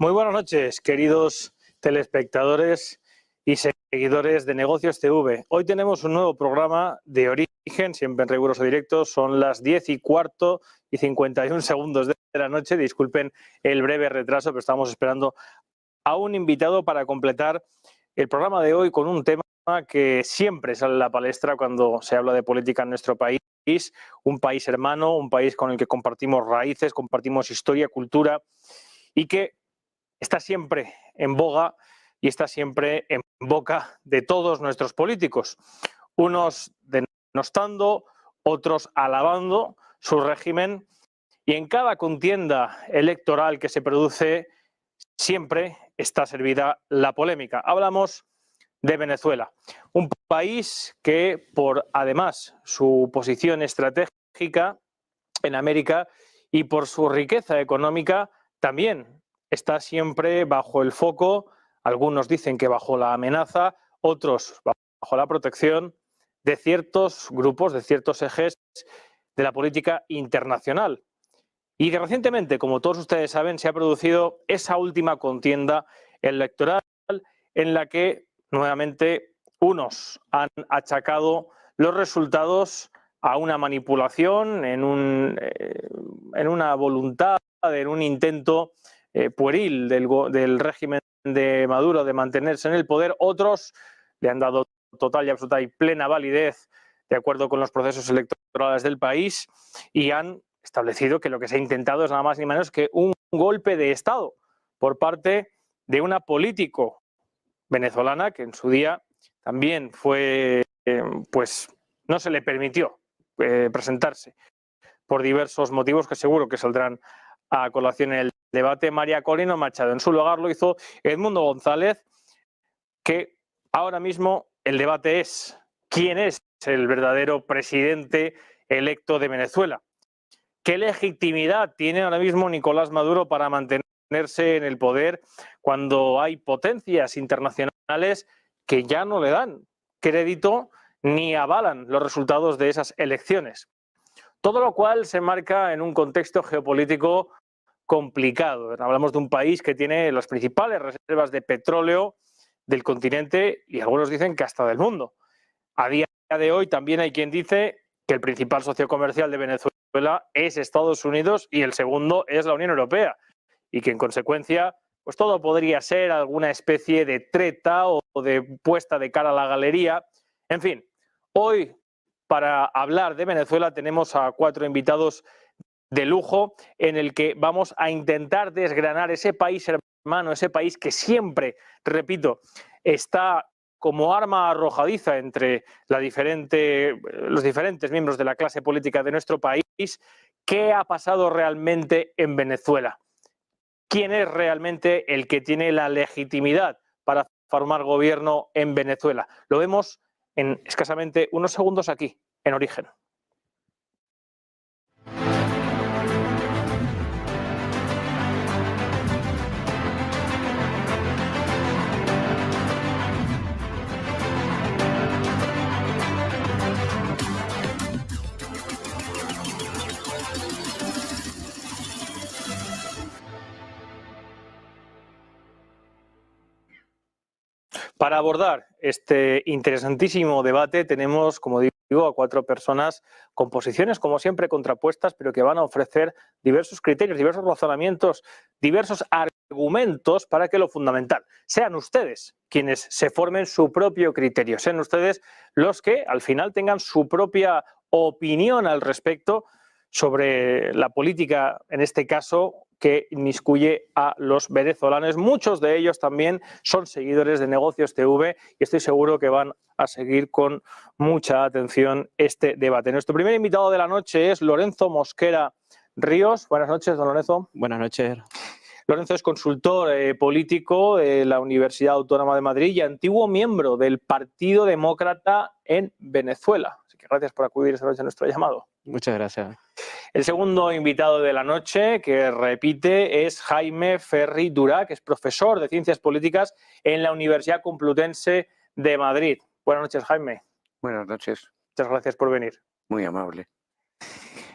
Muy buenas noches, queridos telespectadores y seguidores de Negocios TV. Hoy tenemos un nuevo programa de Origen, siempre en riguroso directo. Son las 10:15 y 51 segundos de la noche. Disculpen el breve retraso, pero estamos esperando a un invitado para completar el programa de hoy con un tema que siempre sale a la palestra cuando se habla de política en nuestro país. Un país hermano, un país con el que compartimos raíces, compartimos historia, cultura y que está siempre en boga y está siempre en boca de todos nuestros políticos, unos denostando, otros alabando su régimen, y en cada contienda electoral que se produce siempre está servida la polémica. Hablamos de Venezuela, un país que por además su posición estratégica en América y por su riqueza económica también está siempre bajo el foco, algunos dicen que bajo la amenaza, otros bajo la protección de ciertos grupos, de ciertos ejes de la política internacional. Y recientemente, como todos ustedes saben, se ha producido esa última contienda electoral en la que nuevamente unos han achacado los resultados a una manipulación, en una voluntad, en un intento pueril del régimen de Maduro de mantenerse en el poder. Otros le han dado total y absoluta y plena validez de acuerdo con los procesos electorales del país y han establecido que lo que se ha intentado es nada más ni menos que un golpe de Estado por parte de una político venezolana que en su día también fue, pues no se le permitió presentarse por diversos motivos que seguro que saldrán a colación en el debate. María Corina Machado. En su lugar lo hizo Edmundo González, que ahora mismo el debate es quién es el verdadero presidente electo de Venezuela. ¿Qué legitimidad tiene ahora mismo Nicolás Maduro para mantenerse en el poder cuando hay potencias internacionales que ya no le dan crédito ni avalan los resultados de esas elecciones? Todo lo cual se marca en un contexto geopolítico complicado. Hablamos de un país que tiene las principales reservas de petróleo del continente y algunos dicen que hasta del mundo. A día de hoy también hay quien dice que el principal socio comercial de Venezuela es Estados Unidos y el segundo es la Unión Europea, y que en consecuencia pues todo podría ser alguna especie de treta o de puesta de cara a la galería. En fin, hoy para hablar de Venezuela tenemos a 4 invitados de lujo en el que vamos a intentar desgranar ese país hermano, ese país que siempre, repito, está como arma arrojadiza entre los diferentes miembros de la clase política de nuestro país. ¿Qué ha pasado realmente en Venezuela? ¿Quién es realmente el que tiene la legitimidad para formar gobierno en Venezuela? Lo vemos en escasamente unos segundos aquí, en Origen. Para abordar este interesantísimo debate tenemos, como digo, a 4 personas con posiciones, como siempre, contrapuestas, pero que van a ofrecer diversos criterios, diversos razonamientos, diversos argumentos para que lo fundamental sean ustedes quienes se formen su propio criterio, sean ustedes los que al final tengan su propia opinión al respecto sobre la política, en este caso, que inmiscuye a los venezolanos. Muchos de ellos también son seguidores de Negocios TV y estoy seguro que van a seguir con mucha atención este debate. Nuestro primer invitado de la noche es Lorenzo Mosquera Ríos. Buenas noches, don Lorenzo. Buenas noches. Lorenzo es consultor político de la Universidad Autónoma de Madrid y antiguo miembro del Partido Demócrata en Venezuela. Así que gracias por acudir esta noche a nuestro llamado. Muchas gracias. El segundo invitado de la noche, que repite, es Jaime Ferri Durá, que es profesor de Ciencias Políticas en la Universidad Complutense de Madrid. Buenas noches, Jaime. Buenas noches. Muchas gracias por venir. Muy amable.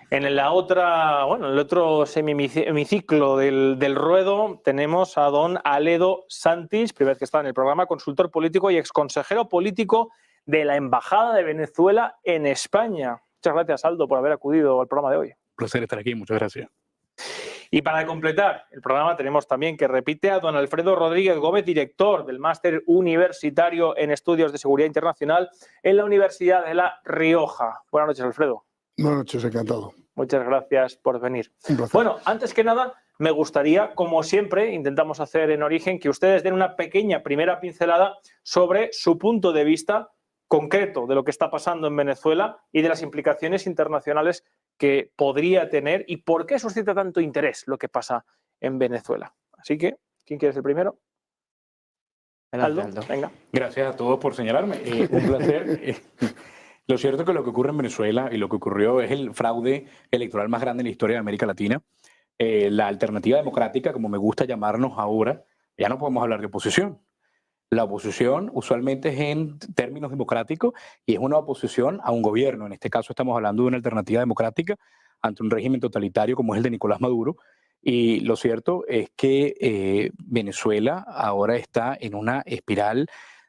En la otra, bueno, en el otro hemiciclo del ruedo tenemos a don Aledo Santis, primera vez que está en el programa, consultor político y exconsejero político de la Embajada de Venezuela en España. Muchas gracias, Aldo, por haber acudido al programa de hoy. Un placer estar aquí, muchas gracias. Y para completar el programa tenemos también que repite a don Alfredo Rodríguez Gómez, director del Máster Universitario en Estudios de Seguridad Internacional en la Universidad de La Rioja. Buenas noches, Alfredo. Buenas noches, encantado. Muchas gracias por venir. Un placer. Bueno, antes que nada, me gustaría, como siempre intentamos hacer en Origen, que ustedes den una pequeña primera pincelada sobre su punto de vista concreto de lo que está pasando en Venezuela y de las implicaciones internacionales que podría tener y por qué suscita tanto interés lo que pasa en Venezuela. Así que, ¿quién quiere ser el primero? Aldo, venga. Gracias a todos por señalarme. Un placer. Lo cierto es que lo que ocurre en Venezuela y lo que ocurrió es el fraude electoral más grande en la historia de América Latina. La alternativa democrática, como me gusta llamarnos ahora, ya no podemos hablar de oposición. La oposición usualmente es en términos democráticos y es una oposición a un gobierno. En este caso estamos hablando de una alternativa democrática ante un régimen totalitario como es el de Nicolás Maduro. Y lo cierto es que Venezuela ahora está en una espiral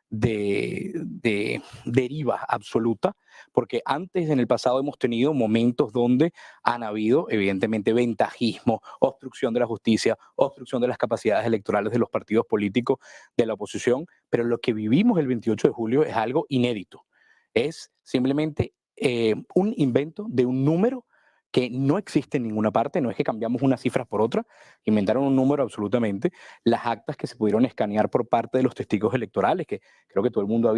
de deriva absoluta, porque antes en el pasado hemos tenido momentos donde han habido evidentemente ventajismo, obstrucción de la justicia, obstrucción de las capacidades electorales de los partidos políticos de la oposición, pero lo que vivimos el 28 de julio es algo inédito. Es simplemente un invento de un número que no existe en ninguna parte, no es que cambiamos unas cifras por otras, inventaron un número absolutamente. Las actas que se pudieron escanear por parte de los testigos electorales, que creo que todo el mundo ha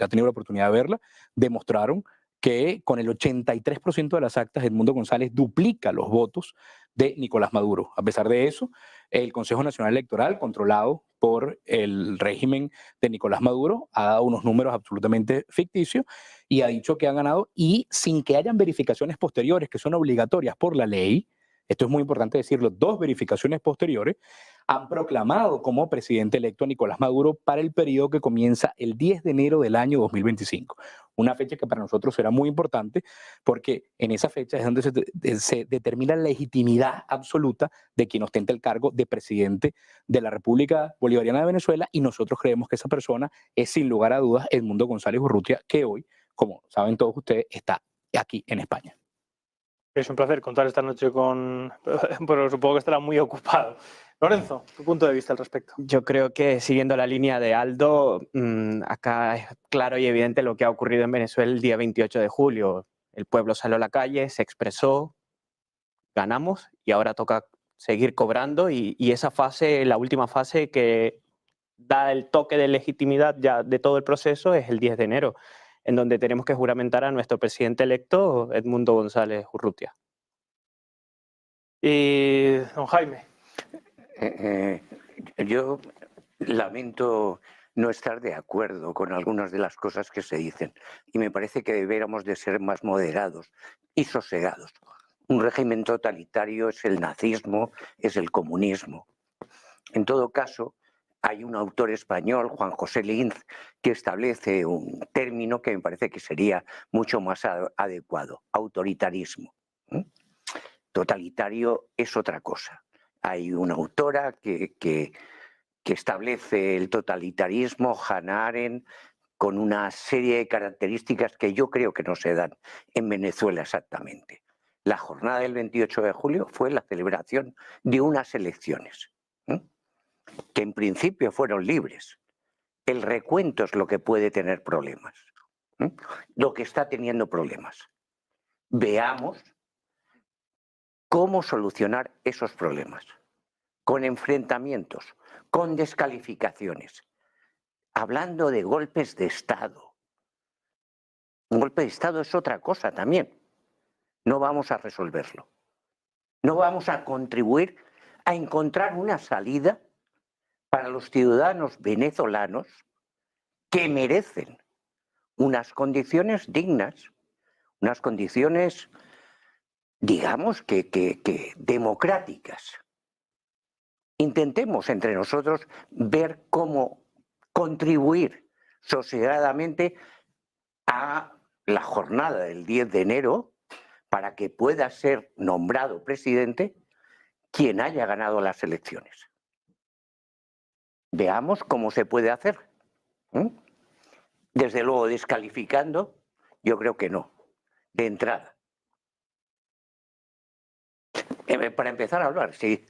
tenido la oportunidad de verla, demostraron que con el 83% de las actas Edmundo González duplica los votos de Nicolás Maduro. A pesar de eso, el Consejo Nacional Electoral, controlado por el régimen de Nicolás Maduro, ha dado unos números absolutamente ficticios y ha dicho que han ganado y sin que hayan verificaciones posteriores que son obligatorias por la ley. Esto es muy importante decirlo, 2 verificaciones posteriores, han proclamado como presidente electo a Nicolás Maduro para el periodo que comienza el 10 de enero del año 2025. Una fecha que para nosotros será muy importante porque en esa fecha es donde se determina la legitimidad absoluta de quien ostenta el cargo de presidente de la República Bolivariana de Venezuela, y nosotros creemos que esa persona es sin lugar a dudas Edmundo González Urrutia, que hoy, como saben todos ustedes, está aquí en España. Es un placer contar esta noche con... Pero supongo que estará muy ocupado. Lorenzo, tu punto de vista al respecto. Yo creo que siguiendo la línea de Aldo, acá es claro y evidente lo que ha ocurrido en Venezuela el día 28 de julio. El pueblo salió a la calle, se expresó, ganamos y ahora toca seguir cobrando y esa fase, la última fase que da el toque de legitimidad ya de todo el proceso es el 10 de enero, en donde tenemos que juramentar a nuestro presidente electo, Edmundo González Urrutia. Y don Jaime. Yo lamento no estar de acuerdo con algunas de las cosas que se dicen y me parece que deberíamos de ser más moderados y sosegados. Un régimen totalitario es el nazismo, es el comunismo. En todo caso, hay un autor español, Juan José Linz, que establece un término que me parece que sería mucho más adecuado: autoritarismo. Totalitario es otra cosa. Hay una autora que establece el totalitarismo, Hannah Arendt, con una serie de características que yo creo que no se dan en Venezuela exactamente. La jornada del 28 de julio fue la celebración de unas elecciones, que en principio fueron libres. El recuento es lo que puede tener problemas, lo que está teniendo problemas. Veamos cómo solucionar esos problemas, con enfrentamientos, con descalificaciones, hablando de golpes de Estado. Un golpe de Estado es otra cosa también. No vamos a resolverlo. No vamos a contribuir a encontrar una salida para los ciudadanos venezolanos que merecen unas condiciones dignas, unas condiciones, digamos, que democráticas. Intentemos entre nosotros ver cómo contribuir sosegadamente a la jornada del 10 de enero para que pueda ser nombrado presidente quien haya ganado las elecciones. Veamos cómo se puede hacer. Desde luego, descalificando, yo creo que no, de entrada. Para empezar a hablar, sí.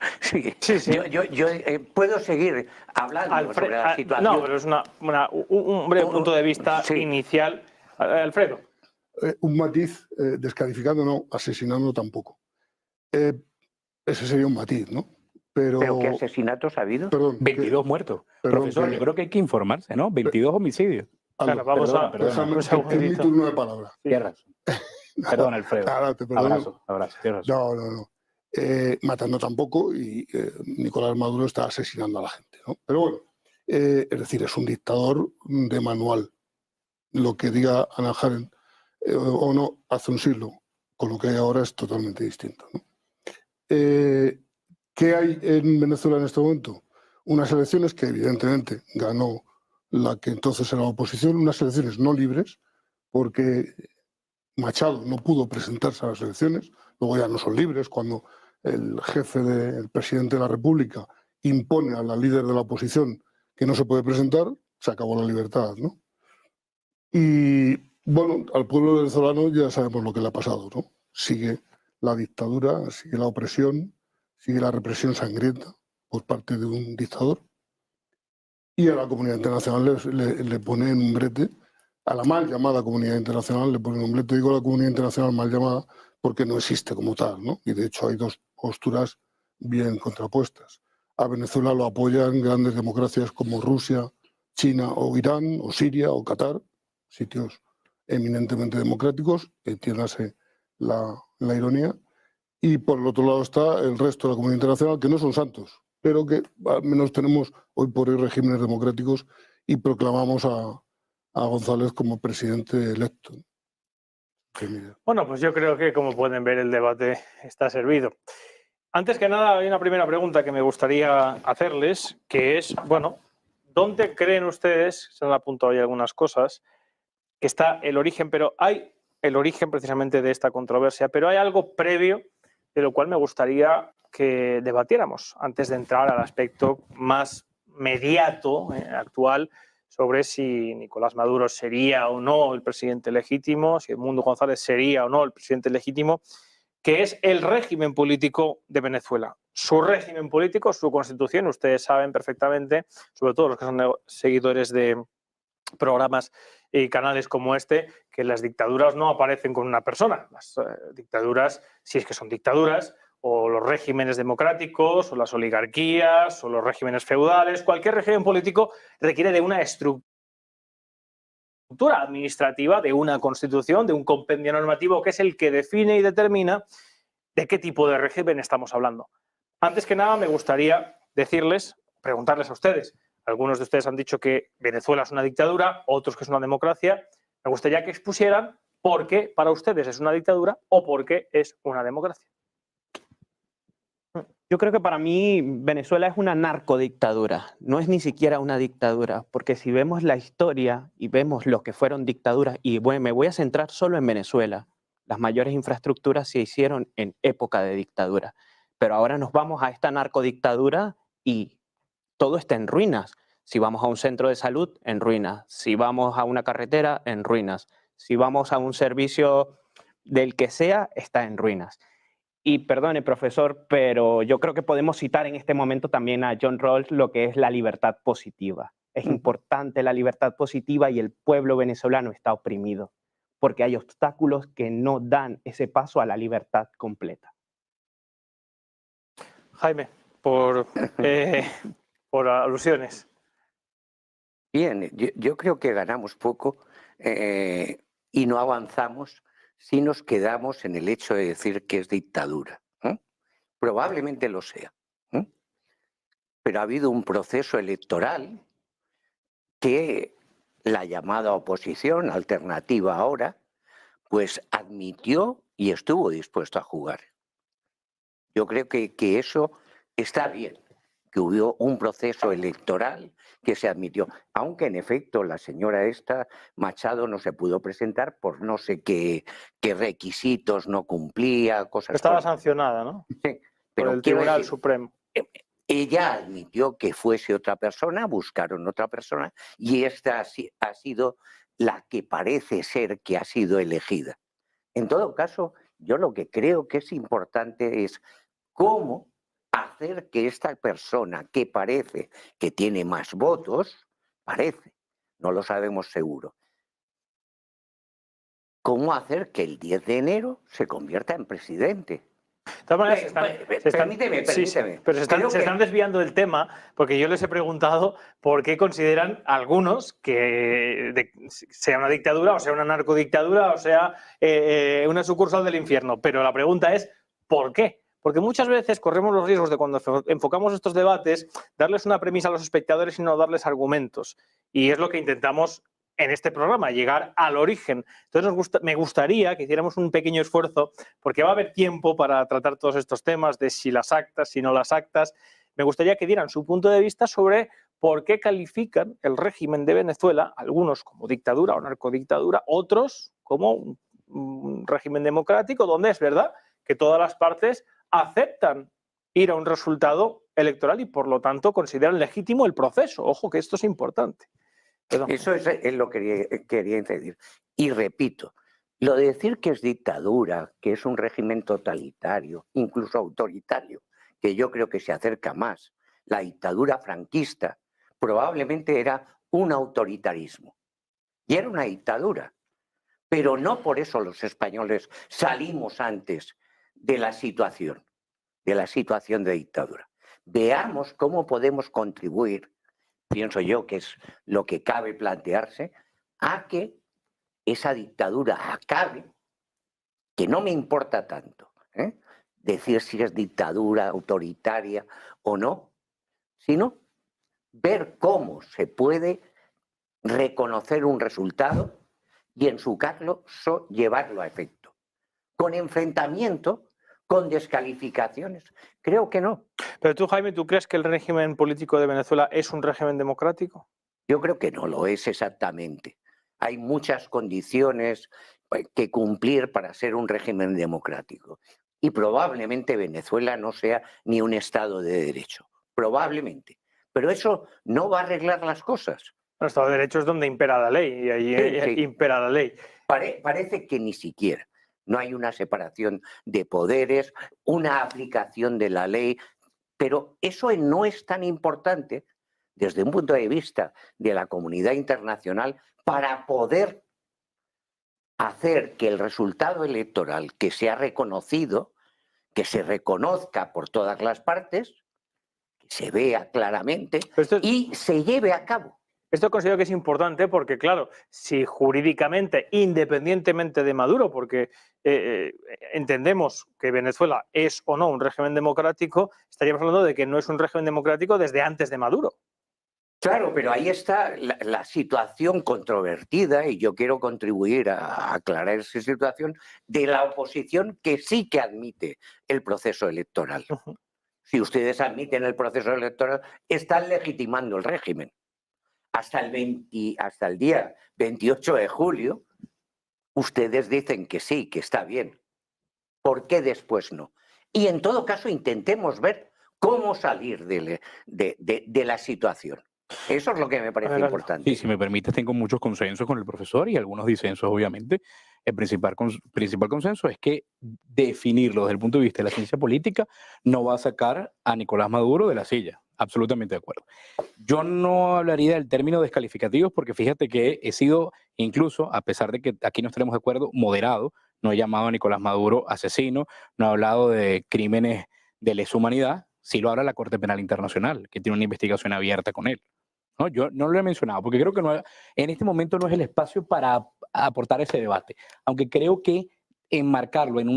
Yo puedo seguir hablando sobre la situación. No, pero es un breve punto de vista inicial. Alfredo. Un matiz, descalificando no, asesinando tampoco. Ese sería un matiz, ¿no? ¿Pero qué asesinatos ha habido? Perdón, 22 muertos. Profesor, yo creo que hay que informarse, ¿no? 22 homicidios. Claro, vamos es mi turno de palabra. Tierras. Perdón, Alfredo. Nada, te perdono. Abrazo. Tierras. No. Matando tampoco, y Nicolás Maduro está asesinando a la gente, ¿no? Pero bueno, es decir, es un dictador de manual. Lo que diga Hannah Arendt o no hace un siglo, con lo que hay ahora es totalmente distinto, ¿no? ¿Qué hay en Venezuela en este momento? Unas elecciones que evidentemente ganó la que entonces era la oposición, unas elecciones no libres, porque Machado no pudo presentarse a las elecciones, luego ya no son libres cuando el presidente de la República impone a la líder de la oposición que no se puede presentar, se acabó la libertad, ¿no? Y bueno, al pueblo venezolano ya sabemos lo que le ha pasado, ¿no? Sigue la dictadura, sigue la opresión, sigue la represión sangrienta por parte de un dictador, y a la comunidad internacional le pone en un brete. A la mal llamada comunidad internacional le ponen un brete. Digo a la comunidad internacional mal llamada porque no existe como tal, ¿no? Y de hecho hay dos posturas bien contrapuestas. A Venezuela lo apoyan grandes democracias como Rusia, China o Irán o Siria o Qatar, sitios eminentemente democráticos, entiéndase la ironía. Y por el otro lado está el resto de la comunidad internacional, que no son santos, pero que al menos tenemos hoy por hoy regímenes democráticos y proclamamos a González como presidente electo. Bueno, pues yo creo que, como pueden ver, el debate está servido. Antes que nada, hay una primera pregunta que me gustaría hacerles, que es, bueno, ¿dónde creen ustedes, se han apuntado ahí algunas cosas, que está el origen, pero hay el origen precisamente de esta controversia, pero hay algo previo de lo cual me gustaría que debatiéramos antes de entrar al aspecto más mediato, actual, sobre si Nicolás Maduro sería o no el presidente legítimo, si Edmundo González sería o no el presidente legítimo, que es el régimen político de Venezuela. Su régimen político, su constitución, ustedes saben perfectamente, sobre todo los que son seguidores de programas y canales como este, que las dictaduras no aparecen con una persona. Las dictaduras, si es que son dictaduras, o los regímenes democráticos, o las oligarquías, o los regímenes feudales, cualquier régimen político requiere de una estructura administrativa, de una constitución, de un compendio normativo que es el que define y determina de qué tipo de régimen estamos hablando. Antes que nada, me gustaría decirles, preguntarles a ustedes. Algunos de ustedes han dicho que Venezuela es una dictadura, otros que es una democracia. Me gustaría que expusieran por qué para ustedes es una dictadura o por qué es una democracia. Yo creo que para mí Venezuela es una narcodictadura, no es ni siquiera una dictadura, porque si vemos la historia y vemos lo que fueron dictaduras, y bueno, me voy a centrar solo en Venezuela, las mayores infraestructuras se hicieron en época de dictadura, pero ahora nos vamos a esta narcodictadura y todo está en ruinas. Si vamos a un centro de salud, en ruinas. Si vamos a una carretera, en ruinas. Si vamos a un servicio del que sea, está en ruinas. Y perdone, profesor, pero yo creo que podemos citar en este momento también a John Rawls lo que es la libertad positiva. Es importante la libertad positiva y el pueblo venezolano está oprimido porque hay obstáculos que no dan ese paso a la libertad completa. Jaime, por alusiones. Bien, yo creo que ganamos poco y no avanzamos si nos quedamos en el hecho de decir que es dictadura. Probablemente lo sea. Pero ha habido un proceso electoral que la llamada oposición, alternativa ahora, pues admitió y estuvo dispuesto a jugar. Yo creo que eso está bien. que hubo un proceso electoral que se admitió, aunque en efecto la señora esta, Machado, no se pudo presentar por no sé qué requisitos no cumplía, cosas Estaba por- sancionada, ¿no? Sí, Por pero el quiero Tribunal decir, Supremo. ella admitió que fuese otra persona, buscaron otra persona y esta ha sido la que parece ser que ha sido elegida. En todo caso, yo lo que creo que es importante es cómo hacer que esta persona que parece que tiene más votos, parece, no lo sabemos seguro, cómo hacer que el 10 de enero se convierta en presidente. De todas maneras, Permíteme, sí, sí, permíteme. pero se Creo están que- desviando del tema porque yo les he preguntado por qué consideran algunos que sea una dictadura, o sea una narcodictadura, o sea una sucursal del infierno. Pero la pregunta es, ¿por qué? Porque muchas veces corremos los riesgos de cuando enfocamos estos debates, darles una premisa a los espectadores y no darles argumentos. Y es lo que intentamos en este programa, llegar al origen. Entonces me gustaría que hiciéramos un pequeño esfuerzo, porque va a haber tiempo para tratar todos estos temas de si las actas, si no las actas. Me gustaría que dieran su punto de vista sobre por qué califican el régimen de Venezuela, algunos como dictadura o narcodictadura, otros como un régimen democrático, donde es verdad que todas las partes aceptan ir a un resultado electoral y por lo tanto consideran legítimo el proceso. Ojo que esto es importante. Perdón. Eso es lo que quería incidir. Y repito, lo de decir que es dictadura, que es un régimen totalitario, incluso autoritario, que yo creo que se acerca más, la dictadura franquista, probablemente era un autoritarismo. Y era una dictadura. Pero no por eso los españoles salimos antes de la situación de dictadura. Veamos cómo podemos contribuir, pienso yo que es lo que cabe plantearse, a que esa dictadura acabe, que no me importa tanto, decir si es dictadura autoritaria o no, sino ver cómo se puede reconocer un resultado y en su caso llevarlo a efecto. Con enfrentamiento, con descalificaciones. Creo que no. Pero tú, Jaime, ¿tú crees que el régimen político de Venezuela es un régimen democrático? Yo creo que no lo es exactamente. Hay muchas condiciones que cumplir para ser un régimen democrático. Y probablemente Venezuela no sea ni un Estado de Derecho. Probablemente. Pero eso no va a arreglar las cosas. El Estado de Derecho es donde impera la ley y ahí Sí. impera la ley. Parece que ni siquiera. No hay una separación de poderes, una aplicación de la ley, pero eso no es tan importante desde un punto de vista de la comunidad internacional para poder hacer que el resultado electoral que se ha reconocido, que se reconozca por todas las partes, que se vea claramente y se lleve a cabo. Esto considero que es importante porque, claro, si jurídicamente, independientemente de Maduro, porque entendemos que Venezuela es o no un régimen democrático, estaríamos hablando de que no es un régimen democrático desde antes de Maduro. Claro, pero ahí está la situación controvertida y yo quiero contribuir a aclarar esa situación de la oposición que sí que admite el proceso electoral. Si ustedes admiten el proceso electoral, están legitimando el régimen. Hasta el día 28 de julio, ustedes dicen que sí, que está bien. ¿Por qué después no? Y en todo caso, intentemos ver cómo salir de la situación. Eso es lo que me parece importante. Sí, si me permites, tengo muchos consensos con el profesor y algunos disensos, obviamente. El principal consenso es que definirlo desde el punto de vista de la ciencia política no va a sacar a Nicolás Maduro de la silla. Absolutamente de acuerdo. Yo no hablaría del término descalificativos porque fíjate que he sido, incluso, a pesar de que aquí no estaremos de acuerdo, moderado. No he llamado a Nicolás Maduro asesino, no he hablado de crímenes de lesa humanidad. Sí lo habla la Corte Penal Internacional, que tiene una investigación abierta con él. ¿No? Yo no lo he mencionado porque creo que en este momento no es el espacio para aportar ese debate, aunque creo que enmarcarlo en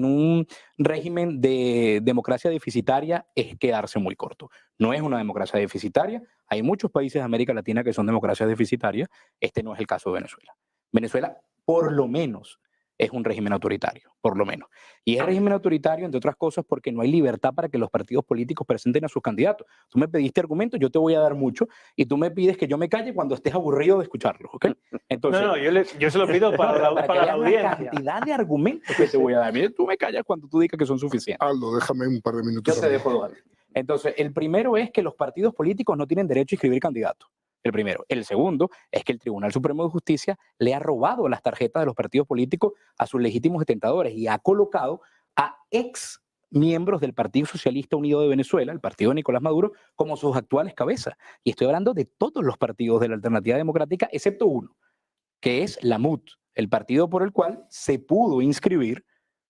un régimen de democracia deficitaria es quedarse muy corto. No es una democracia deficitaria, hay muchos países de América Latina que son democracias deficitarias, este no es el caso de Venezuela. Venezuela, por lo menos, es un régimen autoritario, por lo menos. Y es régimen autoritario, entre otras cosas, porque no hay libertad para que los partidos políticos presenten a sus candidatos. Tú me pediste argumentos, yo te voy a dar mucho, y tú me pides que yo me calle cuando estés aburrido de escucharlos, ¿ok? Entonces, No, yo se lo pido para la que veas audiencia. la cantidad de argumentos que te voy a dar. Mira, tú me callas cuando tú digas que son suficientes. Aldo, déjame un par de minutos. Yo te dejo dos. Entonces, el primero es que los partidos políticos no tienen derecho a inscribir candidatos. El primero. El segundo es que el Tribunal Supremo de Justicia le ha robado las tarjetas de los partidos políticos a sus legítimos detentadores y ha colocado a ex miembros del Partido Socialista Unido de Venezuela, el partido de Nicolás Maduro, como sus actuales cabezas. Y estoy hablando de todos los partidos de la Alternativa Democrática, excepto uno, que es la MUT, el partido por el cual se pudo inscribir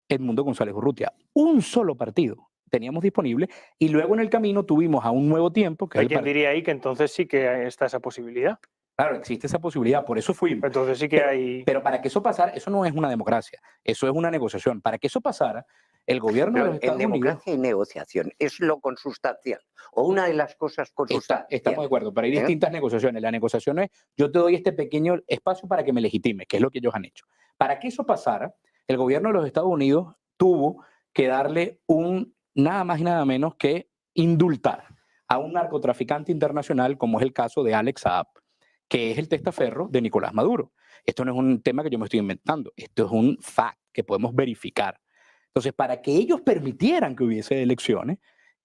Edmundo González Urrutia. Un solo partido teníamos disponible y luego en el camino tuvimos a un Nuevo Tiempo. Que Hay quien diría ahí que entonces sí que está esa posibilidad. Claro, existe esa posibilidad, por eso fuimos. Entonces sí que hay... Pero para que eso pasara, eso no es una democracia, eso es una negociación. Para que eso pasara, el gobierno de los Estados Unidos... En democracia y negociación, es lo consustancial, o una de las cosas consustanciales. Estamos de acuerdo, pero hay distintas negociaciones. La negociación es, yo te doy este pequeño espacio para que me legitime, que es lo que ellos han hecho. Para que eso pasara, el gobierno de los Estados Unidos tuvo que darle nada más y nada menos que indultar a un narcotraficante internacional, como es el caso de Alex Saab, que es el testaferro de Nicolás Maduro. Esto no es un tema que yo me estoy inventando, esto es un fact que podemos verificar. Entonces, para que ellos permitieran que hubiese elecciones,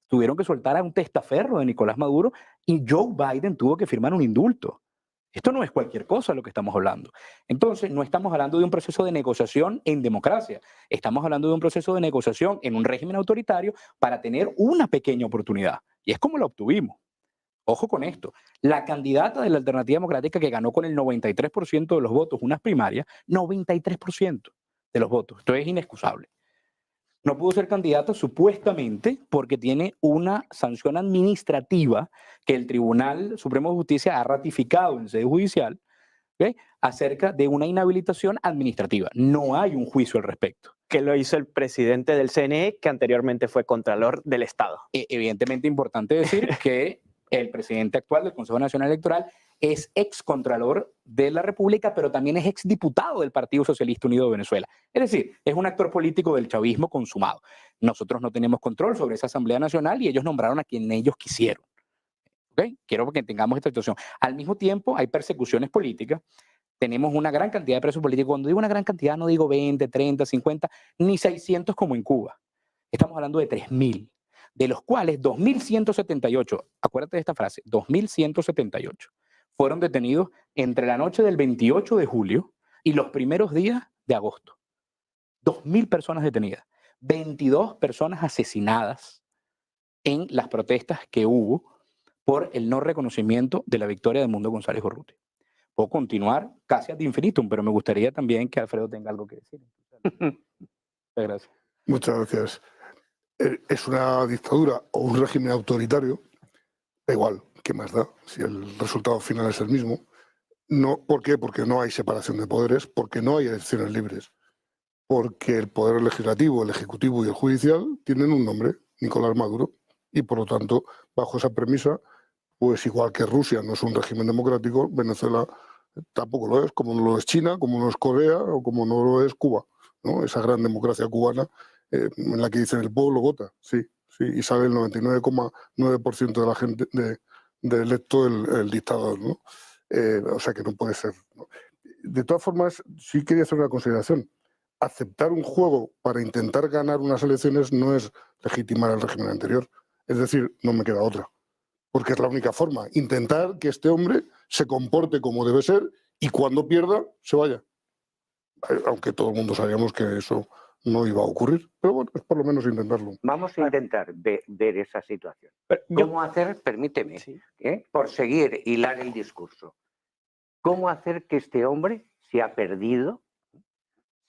tuvieron que soltar a un testaferro de Nicolás Maduro y Joe Biden tuvo que firmar un indulto. Esto no es cualquier cosa lo que estamos hablando. Entonces, no estamos hablando de un proceso de negociación en democracia. Estamos hablando de un proceso de negociación en un régimen autoritario para tener una pequeña oportunidad. Y es como la obtuvimos. Ojo con esto. La candidata de la Alternativa Democrática que ganó con el 93% de los votos unas primarias, 93% de los votos. Esto es inexcusable. No pudo ser candidata supuestamente porque tiene una sanción administrativa que el Tribunal Supremo de Justicia ha ratificado en sede judicial, ¿okay?, acerca de una inhabilitación administrativa. No hay un juicio al respecto. Que lo hizo el presidente del CNE, que anteriormente fue Contralor del Estado. Evidentemente importante decir que el presidente actual del Consejo Nacional Electoral es excontralor de la República, pero también es exdiputado del Partido Socialista Unido de Venezuela. Es decir, es un actor político del chavismo consumado. Nosotros no tenemos control sobre esa Asamblea Nacional y ellos nombraron a quien ellos quisieron. ¿Okay? Quiero que tengamos esta situación. Al mismo tiempo, hay persecuciones políticas. Tenemos una gran cantidad de presos políticos. Cuando digo una gran cantidad, no digo 20, 30, 50, ni 600 como en Cuba. Estamos hablando de 3.000. De los cuales 2.178, acuérdate de esta frase, 2.178 fueron detenidos entre la noche del 28 de julio y los primeros días de agosto. 2.000 personas detenidas, 22 personas asesinadas en las protestas que hubo por el no reconocimiento de la victoria de Edmundo González Urrutia. Puedo continuar casi ad infinitum, pero me gustaría también que Alfredo tenga algo que decir. Muchas gracias. Muchas gracias. Es una dictadura o un régimen autoritario, da igual, ¿qué más da? Si el resultado final es el mismo. No, ¿por qué? Porque no hay separación de poderes, porque no hay elecciones libres, porque el poder legislativo, el ejecutivo y el judicial tienen un nombre, Nicolás Maduro, y por lo tanto, bajo esa premisa, pues igual que Rusia no es un régimen democrático, Venezuela tampoco lo es, como no lo es China, como no es Corea o como no lo es Cuba, ¿no? Esa gran democracia cubana en la que dicen el pueblo vota, sí, y sale el 99,9% de la gente de electo el dictador, ¿no? O sea que no puede ser, ¿no? De todas formas, sí quería hacer una consideración. Aceptar un juego para intentar ganar unas elecciones no es legitimar el régimen anterior. Es decir, no me queda otra. Porque es la única forma. Intentar que este hombre se comporte como debe ser y cuando pierda, se vaya. Aunque todo el mundo sabíamos que eso no iba a ocurrir. Pero bueno, es por lo menos intentarlo. Vamos a intentar ver esa situación. ¿Cómo hacer, permíteme, Sí. por seguir, hilar el discurso, cómo hacer que este hombre se ha perdido,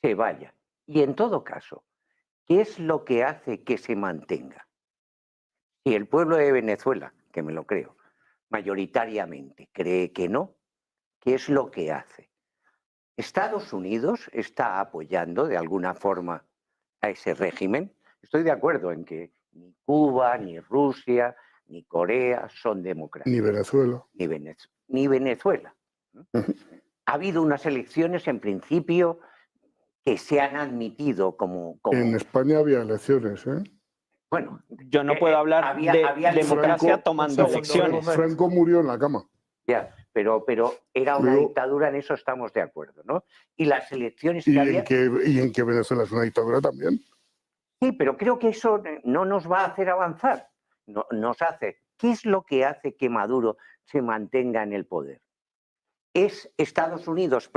se vaya? Y en todo caso, ¿qué es lo que hace que se mantenga? Si el pueblo de Venezuela, que me lo creo, mayoritariamente cree que no, ¿qué es lo que hace? ¿Estados Unidos está apoyando de alguna forma a ese régimen? Estoy de acuerdo en que ni Cuba, ni Rusia, ni Corea son democráticas. Ni Venezuela. Ni Venezuela. Ha habido unas elecciones en principio que se han admitido como... En España había elecciones, ¿eh? Bueno, Yo no puedo hablar había de democracia Franco- tomando elecciones. Franco murió en la cama. ya, pero era una Luego- dictadura, en eso estamos de acuerdo, ¿no? Y las elecciones Y que había... en que Venezuela es una dictadura también. Sí, pero creo que eso no nos va a hacer avanzar. No, ¿qué es lo que hace que Maduro se mantenga en el poder? Es Estados Unidos.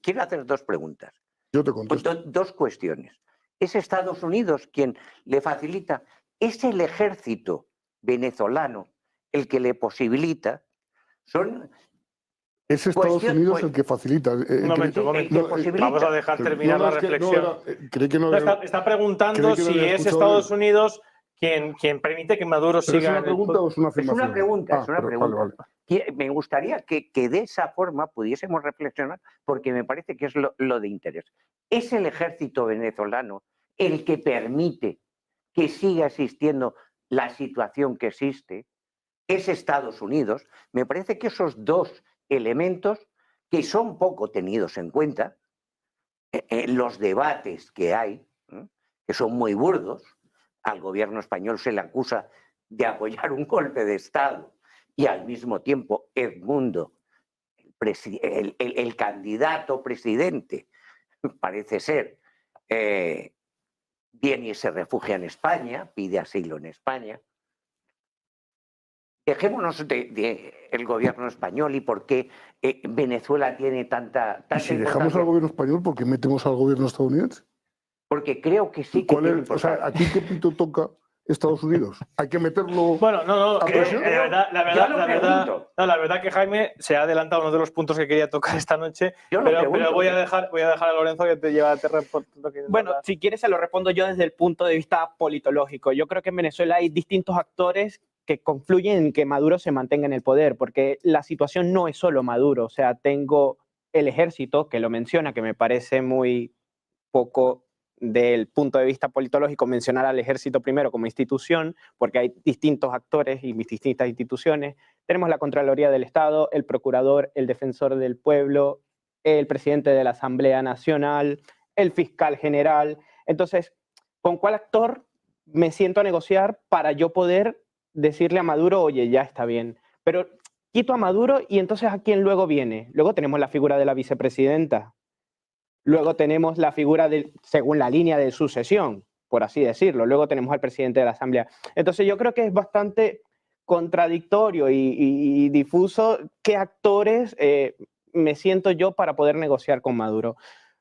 Quiero hacer dos preguntas. Yo te contesto. Dos cuestiones. ¿Es Estados Unidos quien le facilita? ¿Es el ejército venezolano el que le posibilita? Es Estados Unidos el que facilita. Un momento. Vamos a dejar terminar la reflexión. Creí que no era, Está preguntando creí que no si había es escuchado Estados Unidos quien permite que Maduro ¿Pero siga. es una pregunta o es una afirmación? Es una pregunta, es una pero pregunta. vale. Me gustaría que de esa forma pudiésemos reflexionar, porque me parece que es lo de interés. ¿Es el ejército venezolano el que permite que siga existiendo la situación que existe? ¿Es Estados Unidos? Me parece que esos dos elementos, que son poco tenidos en cuenta en los debates que hay, que son muy burdos. Al gobierno español se le acusa de apoyar un golpe de Estado y al mismo tiempo Edmundo, el candidato presidente, parece ser, viene y se refugia en España, pide asilo en España. Dejémonos de el gobierno español y por qué Venezuela tiene tanta ¿Y si dejamos importancia. al gobierno español, por qué metemos al gobierno estadounidense? Porque creo que sí que tiene O sea, importancia. ¿aquí qué pito toca Estados Unidos? ¿Hay que meterlo? Bueno, no, ¿A presión? la verdad que Jaime se ha adelantado uno de los puntos que quería tocar esta noche, pero voy a dejar a Lorenzo que te lleva a terreno. Bueno, si quieres se lo respondo yo desde el punto de vista politológico. Yo creo que en Venezuela hay distintos actores que confluyen en que Maduro se mantenga en el poder, porque la situación no es solo Maduro. O sea, tengo el ejército, que lo menciona, que me parece muy poco del punto de vista politológico mencionar al ejército primero como institución, porque hay distintos actores y distintas instituciones. Tenemos la Contraloría del Estado, el Procurador, el Defensor del Pueblo, el Presidente de la Asamblea Nacional, el Fiscal General. Entonces, ¿con cuál actor me siento a negociar para yo poder decirle a Maduro, oye, ya está bien? Pero quito a Maduro y entonces ¿a quién luego viene? Luego tenemos la figura de la vicepresidenta. Luego tenemos la figura según la línea de sucesión, por así decirlo. Luego tenemos al presidente de la Asamblea. Entonces yo creo que es bastante contradictorio y difuso qué actores me siento yo para poder negociar con Maduro.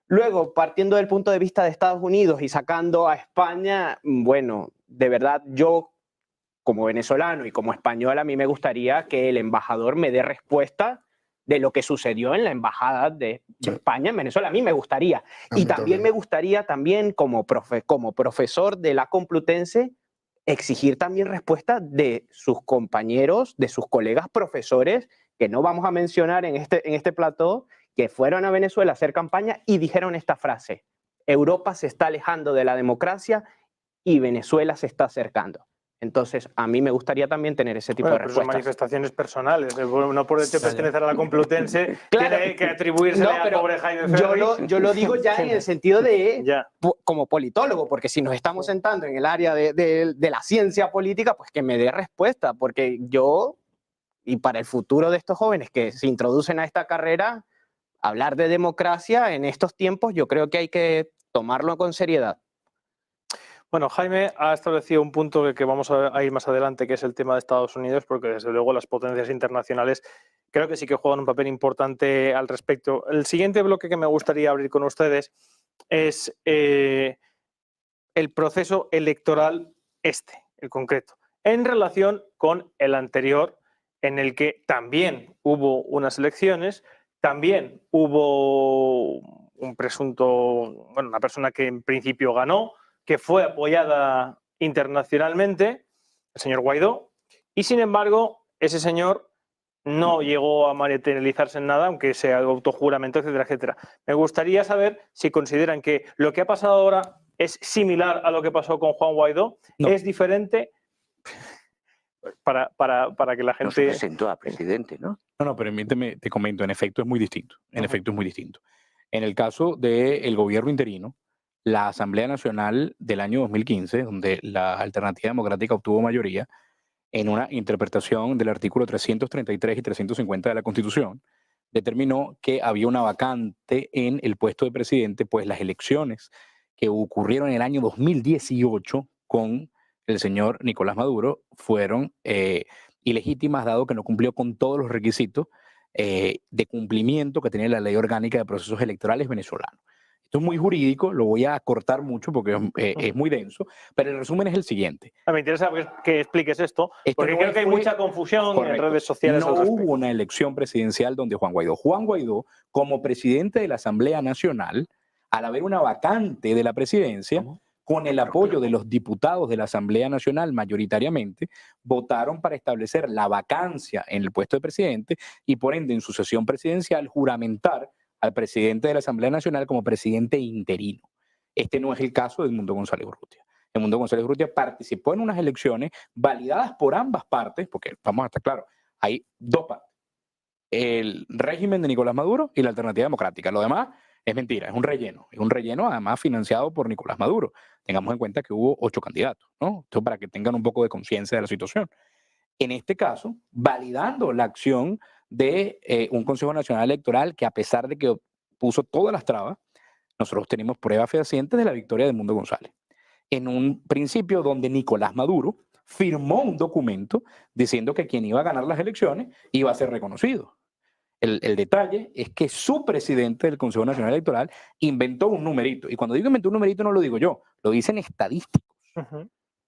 Luego, partiendo del punto de vista de Estados Unidos y sacando a España, bueno, de verdad yo como venezolano y como español a mí me gustaría que el embajador me dé respuesta de lo que sucedió en la embajada de España en Venezuela. A mí me gustaría. Y también me gustaría como profesor de la Complutense exigir también respuesta de sus compañeros, de sus colegas profesores, que no vamos a mencionar en este plató, que fueron a Venezuela a hacer campaña y dijeron esta frase: Europa se está alejando de la democracia y Venezuela se está acercando. Entonces, a mí me gustaría también tener ese tipo de respuestas. Son manifestaciones personales. No por hecho pertenecer a la Complutense claro, tiene que atribuirse al pobre Jaime Ferri. Yo lo digo ya en el sentido de como politólogo, porque si nos estamos sentando en el área de la ciencia política, pues que me dé respuesta, porque yo, y para el futuro de estos jóvenes que se introducen a esta carrera, hablar de democracia en estos tiempos yo creo que hay que tomarlo con seriedad. Bueno, Jaime ha establecido un punto que vamos a ir más adelante, que es el tema de Estados Unidos, porque desde luego las potencias internacionales creo que sí que juegan un papel importante al respecto. El siguiente bloque que me gustaría abrir con ustedes es el proceso electoral el concreto, en relación con el anterior, en el que también hubo unas elecciones, también hubo un una persona que en principio ganó, que fue apoyada internacionalmente, el señor Guaidó, y sin embargo ese señor no llegó a materializarse en nada, aunque se autojuramentó, etcétera, etcétera. Me gustaría saber si consideran que lo que ha pasado ahora es similar a lo que pasó con Juan Guaidó, es diferente, para que la gente... No se presentó a presidente, ¿no? No, permíteme, te comento, en efecto es muy distinto. En efecto es muy distinto. En el caso del gobierno interino, la Asamblea Nacional del año 2015, donde la Alternativa Democrática obtuvo mayoría, en una interpretación del artículo 333 y 350 de la Constitución, determinó que había una vacante en el puesto de presidente, pues las elecciones que ocurrieron en el año 2018 con el señor Nicolás Maduro fueron ilegítimas, dado que no cumplió con todos los requisitos de cumplimiento que tenía la Ley Orgánica de Procesos Electorales venezolanos. Esto es muy jurídico, lo voy a cortar mucho porque es muy denso, pero el resumen es el siguiente. Me interesa que expliques esto, porque no creo que hay mucha confusión en redes sociales. No hubo una elección presidencial donde Juan Guaidó, como presidente de la Asamblea Nacional, al haber una vacante de la presidencia, con el apoyo de los diputados de la Asamblea Nacional mayoritariamente, votaron para establecer la vacancia en el puesto de presidente y por ende en su sesión presidencial juramentar al presidente de la Asamblea Nacional como presidente interino. Este no es el caso de Edmundo González Urrutia. Edmundo González Urrutia participó en unas elecciones validadas por ambas partes, porque vamos a estar claros, hay dos partes. El régimen de Nicolás Maduro y la Alternativa Democrática. Lo demás es mentira, es un relleno además financiado por Nicolás Maduro. Tengamos en cuenta que hubo 8 candidatos, ¿no? Esto para que tengan un poco de conciencia de la situación. En este caso, validando la acción de un Consejo Nacional Electoral que, a pesar de que puso todas las trabas, nosotros tenemos pruebas fehacientes de la victoria de Edmundo González. En un principio donde Nicolás Maduro firmó un documento diciendo que quien iba a ganar las elecciones iba a ser reconocido. El detalle es que su presidente del Consejo Nacional Electoral inventó un numerito. Y cuando digo inventó un numerito no lo digo yo, lo dicen estadísticos.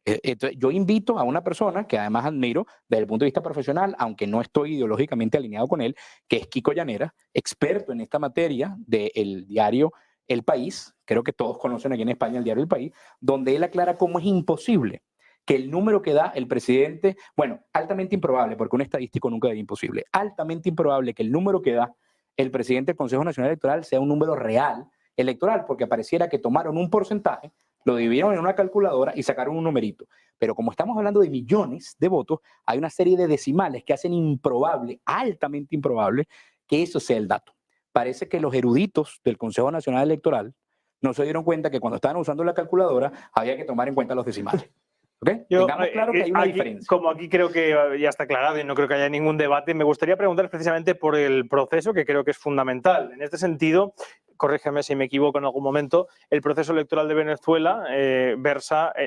Entonces, yo invito a una persona que además admiro desde el punto de vista profesional, aunque no estoy ideológicamente alineado con él, que es Kiko Llanera, experto en esta materia del diario El País, creo que todos conocen aquí en España el diario El País, donde él aclara cómo es imposible que el número que da el presidente, bueno, altamente improbable, porque un estadístico nunca diría imposible, altamente improbable que el número que da el presidente del Consejo Nacional Electoral sea un número real electoral, porque pareciera que tomaron un porcentaje, lo dividieron en una calculadora y sacaron un numerito. Pero como estamos hablando de millones de votos, hay una serie de decimales que hacen improbable, altamente improbable, que eso sea el dato. Parece que los eruditos del Consejo Nacional Electoral no se dieron cuenta que cuando estaban usando la calculadora había que tomar en cuenta los decimales. ¿Okay? Tengamos claro que hay una diferencia. Como aquí creo que ya está aclarado y no creo que haya ningún debate, me gustaría preguntar precisamente por el proceso, que creo que es fundamental. En este sentido, corrígeme si me equivoco en algún momento, el proceso electoral de Venezuela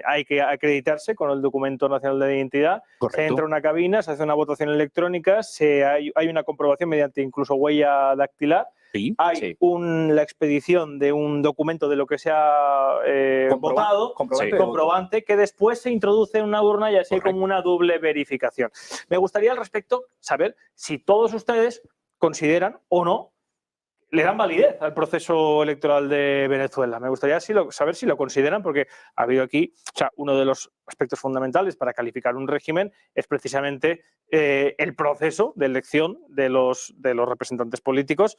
hay que acreditarse con el documento nacional de identidad. Correcto. Se entra a una cabina, se hace una votación electrónica, hay una comprobación mediante incluso huella dactilar. Sí, hay la expedición de un documento de lo que se ha votado, comprobante, que después se introduce en una urna y así hay como una doble verificación. Me gustaría al respecto saber si todos ustedes consideran o no, le dan validez al proceso electoral de Venezuela. Me gustaría saber si lo consideran, porque ha habido aquí, uno de los aspectos fundamentales para calificar un régimen es precisamente el proceso de elección de los representantes políticos.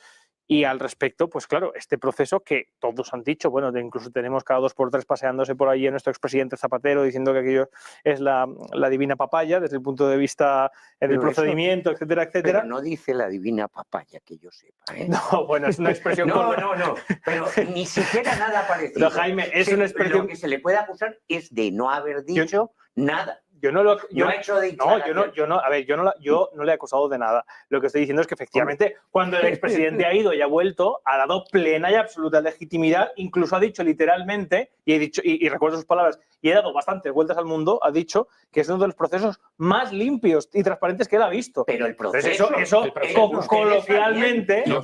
Y al respecto, pues claro, este proceso que todos han dicho, bueno, incluso tenemos cada 2 por 3 paseándose por ahí a nuestro expresidente Zapatero diciendo que aquello es la divina papaya desde el punto de vista del procedimiento, etcétera, etcétera. Pero no dice la divina papaya, que yo sepa, ¿eh? No, bueno, es una expresión... No, pero ni siquiera nada parecido. No, Jaime, es una expresión... Lo que se le puede acusar es de no haber dicho nada. Yo no le he acusado de nada. Lo que estoy diciendo es que efectivamente cuando el expresidente ha ido y ha vuelto, ha dado plena y absoluta legitimidad, incluso ha dicho literalmente, y recuerdo sus palabras, y he dado bastantes vueltas al mundo, ha dicho que es uno de los procesos más limpios y transparentes que él ha visto. Pero el proceso, coloquialmente, el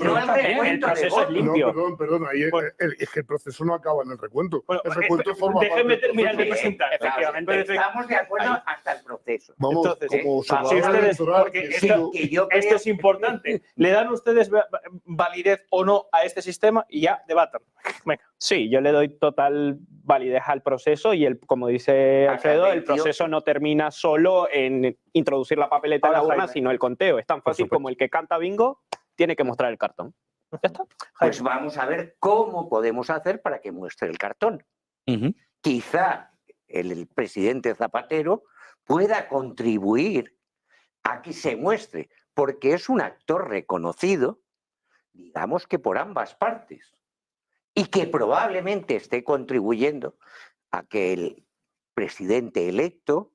proceso es limpio. No, perdón, ahí es que el proceso no acaba en el recuento. Bueno, el recuento forma déjenme parte del terminar de proceso. presentar. Efectivamente. Estamos de acuerdo hasta el proceso. Vamos, Entonces, como si ustedes, porque esto es importante, ¿le dan ustedes validez o no a este sistema? Y ya debatan. Venga. Sí, yo le doy total validez al proceso y, como dice Alfredo, el proceso no termina solo en introducir la papeleta en la urna, sino el conteo. Es tan fácil como el que canta bingo tiene que mostrar el cartón. Ya está. Pues vamos a ver cómo podemos hacer para que muestre el cartón. Quizá el presidente Zapatero pueda contribuir a que se muestre, porque es un actor reconocido, digamos que por ambas partes. y que probablemente esté contribuyendo a que el presidente electo,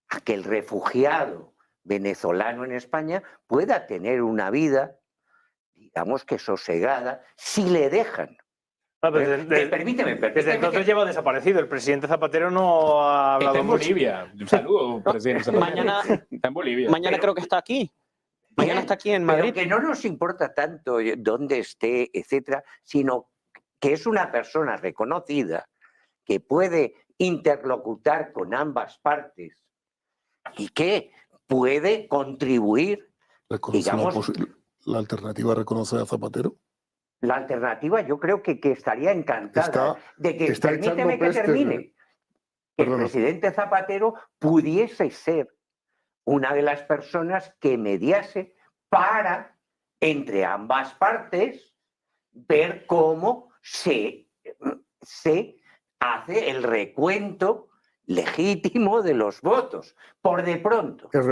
a que el refugiado venezolano en España pueda tener una vida, digamos que sosegada, si le dejan. Permíteme. Desde entonces lleva desaparecido. El presidente Zapatero no ha hablado Está en mucho. Bolivia. Saludos, presidente Zapatero. Mañana, Está en Bolivia. mañana creo que está aquí. Mañana está aquí en Madrid. Pero que no nos importa tanto dónde esté, etcétera, sino que es una persona reconocida que puede interlocutar con ambas partes y que puede contribuir, digamos, ¿La alternativa reconoce a Zapatero? la alternativa. Yo creo que estaría encantada de que, está permíteme echando que termine, pestes, que el perdona. presidente Zapatero pudiese ser una de las personas que mediase para, entre ambas partes, ver cómo se hace el recuento legítimo de los votos. Por de pronto. El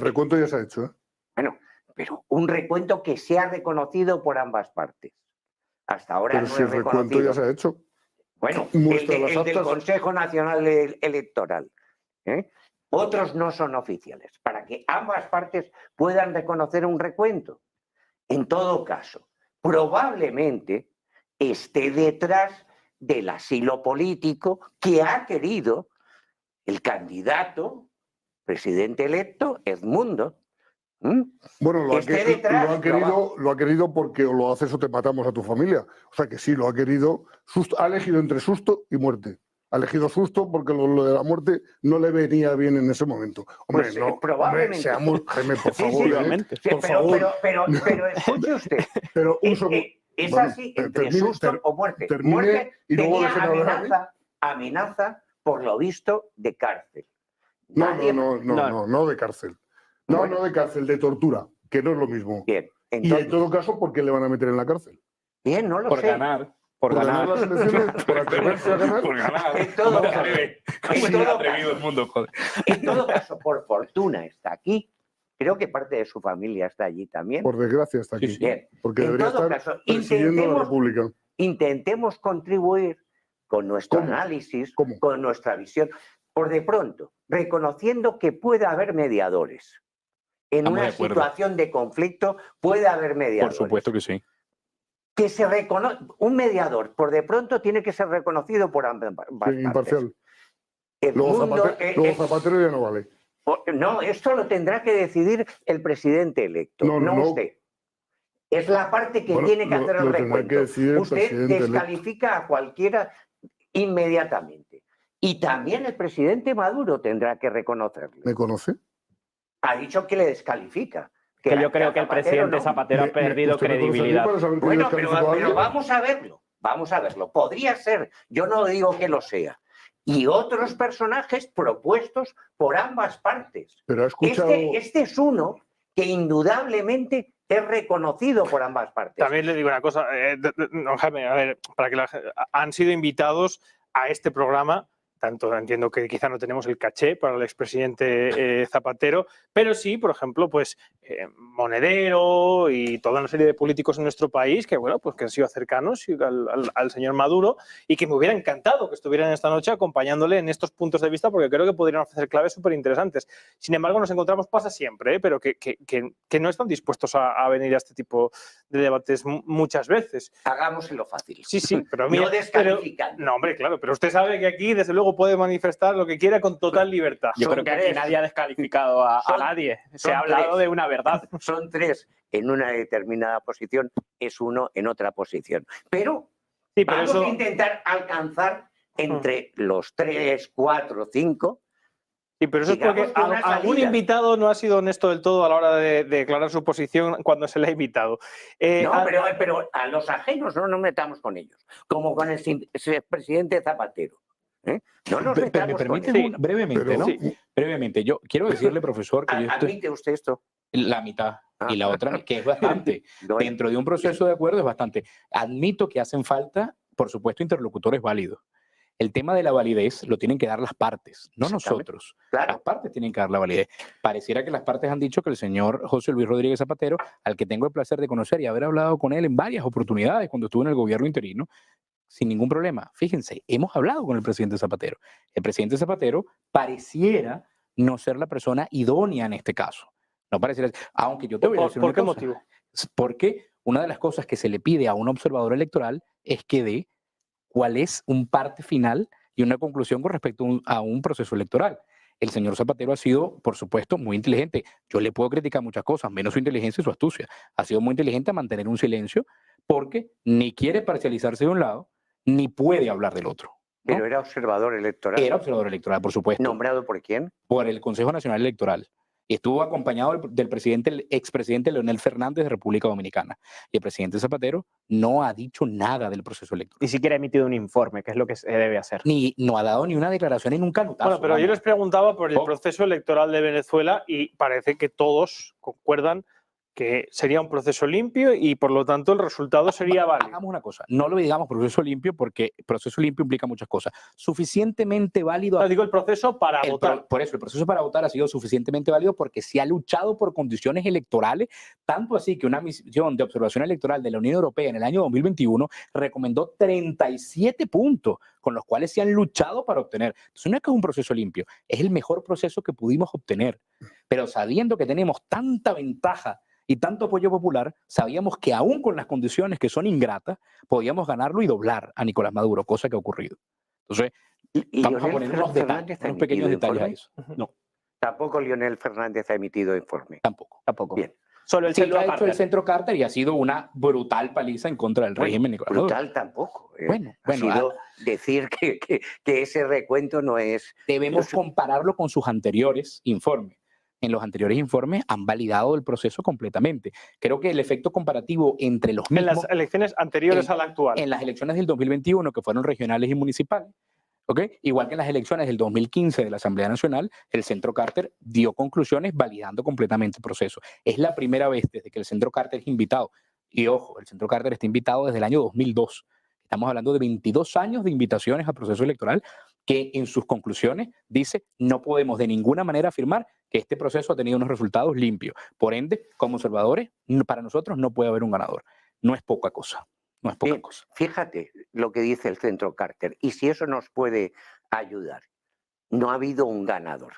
recuento ya se ha hecho, ¿eh? Bueno, pero un recuento que sea reconocido por ambas partes. Hasta ahora Pero no si es el recuento reconocido. ya se ha hecho. Bueno, Muestra el las del actas. Consejo Nacional Electoral. Otros no son oficiales, para que ambas partes puedan reconocer un recuento. En todo caso, probablemente esté detrás del asilo político que ha querido el candidato presidente electo, Edmundo. Bueno, lo Esté detrás, ha querido porque o lo haces o te matamos a tu familia. O sea que sí, lo ha querido. Ha elegido entre susto y muerte. Ha elegido susto porque lo de la muerte no le venía bien en ese momento. Hombre, Pues, no, probablemente. Jaime, por Sí, favor. efectivamente. Sí, por favor. pero escuche usted. Pero un segundo. Es Bueno, así, entre susto o muerte. termine Muerte y luego tenía déjeme hablar a mí. amenaza, por lo visto, de cárcel. No de cárcel. No de cárcel, de tortura, que no es lo mismo. Bien, Y entonces, en todo caso, ¿por qué le van a meter en la cárcel? bien, no lo Por sé. ganar. ¿Por ganar las elecciones? ¿Por atreverse a ganar? Por ganar. En todo ¿Cómo te caso. atreves? ¿Cómo En es todo atrevido caso. el mundo, joder? En todo caso, por fortuna está aquí. Creo que parte de su familia está allí también. Por desgracia está aquí. Sí, sí. Bien, Porque en debería todo estar caso, presidiendo la República. intentemos contribuir con nuestro ¿Cómo? análisis, ¿Cómo? con nuestra visión, por de pronto, reconociendo que puede haber mediadores. En Estamos una de acuerdo. situación de conflicto puede haber mediadores. Por supuesto que sí. Que se un mediador, por de pronto, tiene que ser reconocido por ambas partes. Imparcial. Edmundo, Luego Zapatero ya no vale. no, esto lo tendrá que decidir el presidente electo, no usted. Es la parte que tiene que hacer el recuento. Usted descalifica a cualquiera inmediatamente. Y también el presidente Maduro tendrá que reconocerlo. ¿Me conoce? Ha dicho que le descalifica. Que yo creo que el presidente Zapatero ha perdido credibilidad. Bueno, pero vamos a verlo. Vamos a verlo. Podría ser, yo no digo que lo sea. Y otros personajes propuestos por ambas partes. Pero ha escuchado... Este es uno que indudablemente es reconocido por ambas partes. También le digo una cosa, don Jaime, a ver, para que han sido invitados a este programa, tanto entiendo que quizá no tenemos el caché para el expresidente Zapatero, pero sí, por ejemplo, pues Monedero y toda una serie de políticos en nuestro país que, bueno, pues que han sido cercanos al señor Maduro y que me hubiera encantado que estuvieran esta noche acompañándole en estos puntos de vista porque creo que podrían ofrecer claves súper interesantes. Sin embargo, nos encontramos, pasa siempre, pero que no están dispuestos a venir a este tipo de debates muchas veces. Hagámoslo fácil. Sí, pero mira, no descalificando. No, hombre, claro, pero usted sabe que aquí, desde luego, puede manifestar lo que quiera con total libertad. Yo creo que aquí nadie ha descalificado a nadie. Se ha hablado de una verdad. Son tres en una determinada posición, es uno en otra posición. Pero vamos a intentar alcanzar entre los 3, 4, 5. Sí, pero eso es porque algún invitado no ha sido honesto del todo a la hora de declarar su posición cuando se le ha invitado. Pero a los ajenos no nos metamos con ellos, como con el presidente Zapatero. No nos metamos con ellos. Brevemente, ¿no? Sí. Brevemente, yo quiero decirle, profesor, que yo estoy... ¿Admite usted esto? La mitad. Y la otra, que es bastante. Dentro de un proceso de acuerdo es bastante. Admito que hacen falta, por supuesto, interlocutores válidos. El tema de la validez lo tienen que dar las partes, no Exactamente. nosotros. Claro. Las partes tienen que dar la validez. Pareciera que las partes han dicho que el señor José Luis Rodríguez Zapatero, al que tengo el placer de conocer y haber hablado con él en varias oportunidades cuando estuvo en el gobierno interino, sin ningún problema. Fíjense, hemos hablado con el presidente Zapatero. El presidente Zapatero pareciera no ser la persona idónea en este caso. No pareciera, aunque yo te voy a decir ¿Por una qué cosa. motivo? Porque una de las cosas que se le pide a un observador electoral es que dé cuál es un parte final y una conclusión con respecto a un proceso electoral. El señor Zapatero ha sido, por supuesto, muy inteligente. Yo le puedo criticar muchas cosas, menos su inteligencia y su astucia. Ha sido muy inteligente a mantener un silencio porque ni quiere parcializarse de un lado, ni puede hablar del otro, ¿no? Pero era observador electoral. Era observador electoral, por supuesto, ¿Nombrado por quién? por el Consejo Nacional Electoral. Y estuvo acompañado del presidente, el expresidente Leonel Fernández de República Dominicana. Y el presidente Zapatero no ha dicho nada del proceso electoral. Ni siquiera ha emitido un informe, que es lo que se debe hacer. Ni no ha dado ni una declaración en un canutazo. Bueno, pero yo les preguntaba por el Oh. proceso electoral de Venezuela y parece que todos concuerdan que sería un proceso limpio y por lo tanto el resultado sería válido. Hagamos una cosa, no lo digamos proceso limpio porque proceso limpio implica muchas cosas. Suficientemente válido. No, digo el proceso para votar. Por eso, el proceso para votar ha sido suficientemente válido porque se ha luchado por condiciones electorales, tanto así que una misión de observación electoral de la Unión Europea en el año 2021 recomendó 37 puntos con los cuales se han luchado para obtener. Entonces no es que es un proceso limpio, es el mejor proceso que pudimos obtener. Pero sabiendo que tenemos tanta ventaja y tanto apoyo popular, sabíamos que aún con las condiciones que son ingratas, podíamos ganarlo y doblar a Nicolás Maduro, cosa que ha ocurrido. Entonces, vamos a poner unos detalles, unos pequeños detalles a eso. No, Tampoco Leonel Fernández ha emitido informe. tampoco. Bien. Solo el Sí, centro lo ha hecho Carter. el centro Carter y ha sido una brutal paliza en contra del régimen Nicolás Maduro. Brutal tampoco. Bueno, Ha sido decir que ese recuento no es... debemos compararlo con sus anteriores informes. En los anteriores informes han validado el proceso completamente. Creo que el efecto comparativo entre los En mismos... las elecciones anteriores a la actual. En las elecciones del 2021, que fueron regionales y municipales, ¿ok? Igual que en las elecciones del 2015 de la Asamblea Nacional, el Centro Carter dio conclusiones validando completamente el proceso. Es la primera vez desde que el Centro Carter es invitado. Y ojo, el Centro Carter está invitado desde el año 2002. Estamos hablando de 22 años de invitaciones al proceso electoral que en sus conclusiones dice no podemos de ninguna manera afirmar que este proceso ha tenido unos resultados limpios. Por ende, como observadores, para nosotros no puede haber un ganador. No es poca cosa. No es poca cosa. Fíjate lo que dice el Centro Carter y si eso nos puede ayudar. No ha habido un ganador.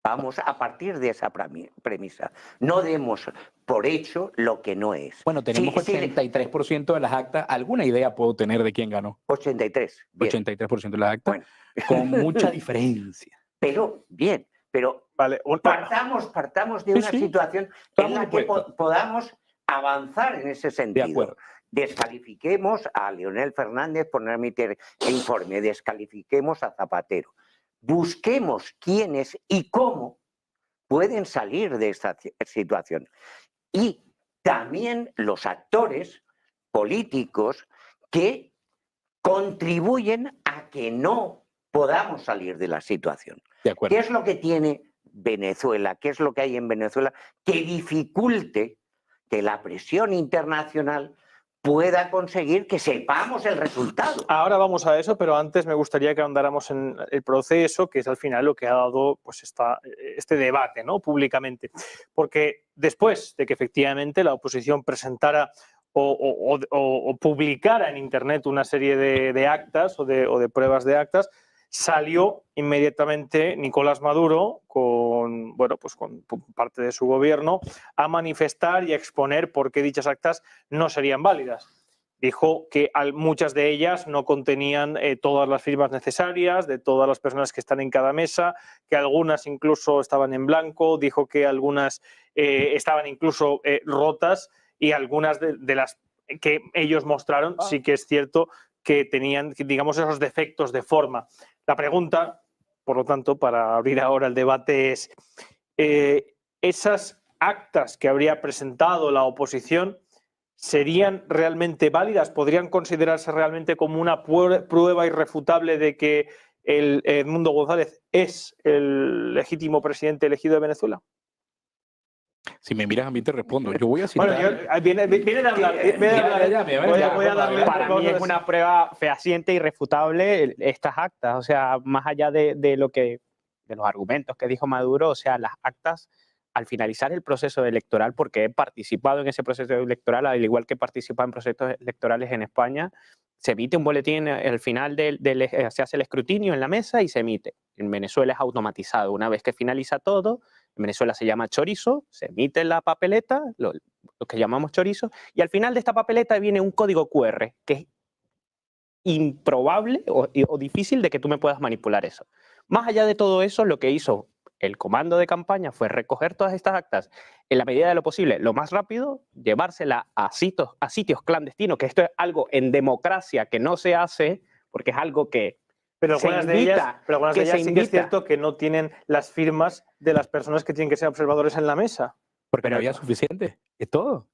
Vamos a partir de esa premisa. No demos por hecho lo que no es. Bueno, tenemos 83% de las actas. ¿Alguna idea puedo tener de quién ganó? 83. Bien. 83% de las actas. Bueno. Con mucha diferencia. Pero, bien, pero Vale, partamos de una situación en la que podamos avanzar en ese sentido. De acuerdo. Descalifiquemos a Leonel Fernández por no emitir el informe, descalifiquemos a Zapatero. Busquemos quiénes y cómo pueden salir de esta situación. Y también los actores políticos que contribuyen a que no podamos salir de la situación. De acuerdo. ¿Qué es lo que tiene Venezuela? ¿Qué es lo que hay en Venezuela que dificulte que la presión internacional pueda conseguir que sepamos el resultado? Ahora vamos a eso, pero antes me gustaría que ahondáramos en el proceso, que es al final lo que ha dado pues, este debate, ¿no? Públicamente. Porque después de que efectivamente la oposición presentara o publicara en Internet una serie de actas o de pruebas de actas, salió inmediatamente Nicolás Maduro con parte de su gobierno a manifestar y a exponer por qué dichas actas no serían válidas. Dijo que muchas de ellas no contenían todas las firmas necesarias de todas las personas que están en cada mesa, que algunas incluso estaban en blanco, dijo que algunas estaban incluso rotas y algunas de las que ellos mostraron sí que es cierto que tenían, digamos, esos defectos de forma. La pregunta, por lo tanto, para abrir ahora el debate es, ¿esas actas que habría presentado la oposición serían realmente válidas? ¿Podrían considerarse realmente como una prueba irrefutable de que Edmundo González es el legítimo presidente elegido de Venezuela? Si me miras a mí te respondo. Yo voy a citar... Bueno, viene de hablar. Voy a darle Para mí es una prueba fehaciente y irrefutable estas actas. O sea, más allá de los argumentos que dijo Maduro, o sea, las actas al finalizar el proceso electoral, porque he participado en ese proceso electoral, al igual que he participado en procesos electorales en España, se emite un boletín al final se hace el escrutinio en la mesa y se emite. En Venezuela es automatizado. Una vez que finaliza todo, en Venezuela se llama chorizo, se emite la papeleta, lo que llamamos chorizo, y al final de esta papeleta viene un código QR, que es improbable o difícil de que tú me puedas manipular eso. Más allá de todo eso, lo que hizo el comando de campaña fue recoger todas estas actas en la medida de lo posible, lo más rápido, llevársela a sitios clandestinos, que esto es algo en democracia que no se hace, porque es algo que Pero algunas de ellas sí que es cierto que no tienen las firmas de las personas que tienen que ser observadores en la mesa. Porque no había suficiente, es todo.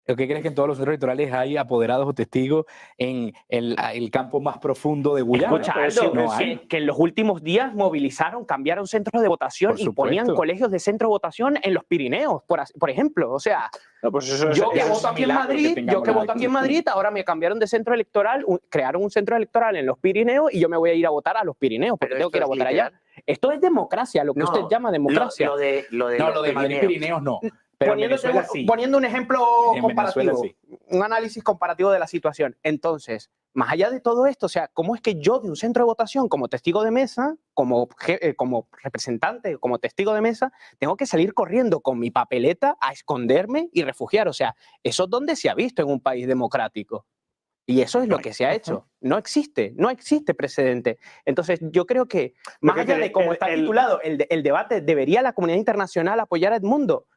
¿Qué crees que en todos los centros electorales hay apoderados o testigos en el campo más profundo de Guyana? Escucha, Aldo, no hay. que en los últimos días movilizaron, cambiaron centros de votación Por y ponían supuesto. colegios de centro de votación en los Pirineos, por ejemplo. O sea, No, pues eso yo que eso voto es aquí en milagro que Madrid, tengamos la- en Madrid, ahora me cambiaron de centro electoral, crearon un centro electoral en los Pirineos y yo me voy a ir a votar a los Pirineos porque Pero tengo que ir a esto es votar allá. literal. Esto es democracia, lo que No, usted llama democracia. Lo de No, los lo de Madrid Pirineos. Pirineos no. Pero en Venezuela sí. Poniendo un ejemplo En comparativo, Venezuela sí. un análisis comparativo de la situación. Entonces, más allá de todo esto, o sea, ¿cómo es que yo de un centro de votación como testigo de mesa, como representante, como testigo de mesa, tengo que salir corriendo con mi papeleta a esconderme y refugiar? O sea, ¿eso es donde se ha visto en un país democrático? Y eso es lo que se ha hecho. No existe precedente. Entonces, yo creo que, más allá de cómo está titulado el debate, ¿debería la comunidad internacional apoyar a Edmundo?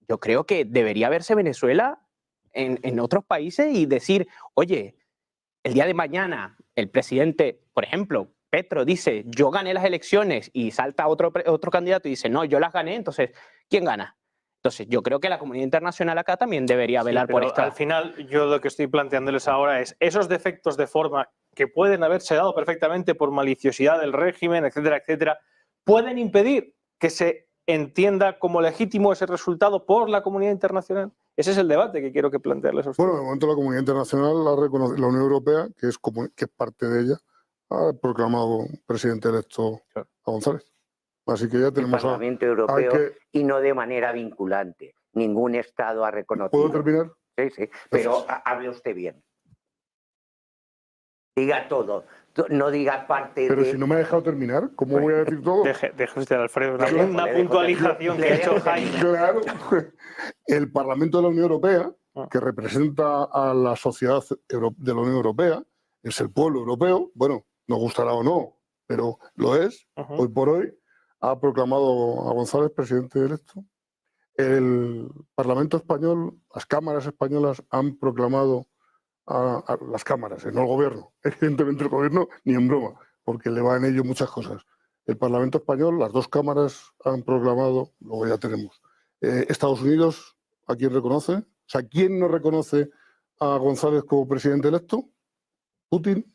Yo creo que debería verse Venezuela en otros países y decir, oye, el día de mañana el presidente, por ejemplo, Petro dice, yo gané las elecciones y salta otro candidato y dice, no, yo las gané, entonces, ¿quién gana? Entonces, yo creo que la comunidad internacional acá también debería velar por esto. Al final, yo lo que estoy planteándoles ahora es esos defectos de forma que pueden haberse dado perfectamente por maliciosidad del régimen, etcétera, etcétera, pueden impedir que se entienda como legítimo ese resultado por la comunidad internacional. Ese es el debate que quiero que plantearles a ustedes. Bueno, de momento la comunidad internacional la reconoce, la Unión Europea, que es parte de ella, ha proclamado presidente electo a González. Así que ya El tenemos Parlamento Europeo y no de manera vinculante. Ningún Estado ha reconocido. ¿Puedo terminar? Sí, sí, pero hable usted bien. Diga todo, no diga parte Pero de... si no me ha dejado terminar, ¿cómo voy a decir todo? Deje usted, Alfredo, Le dejo, una le dejo puntualización que ha terminar. hecho Jaime. Claro, el Parlamento de la Unión Europea, que representa a la sociedad de la Unión Europea, es el pueblo europeo, bueno, nos gustará o no, pero lo es, hoy por hoy, ha proclamado a González presidente electo. El Parlamento español, las cámaras españolas han proclamado a las cámaras, no el gobierno. Evidentemente el gobierno ni en broma, porque le va en ello muchas cosas. El Parlamento español, las dos cámaras han proclamado, luego ya tenemos. Estados Unidos, ¿a quién reconoce? O sea, ¿quién no reconoce a González como presidente electo? ¿Putin?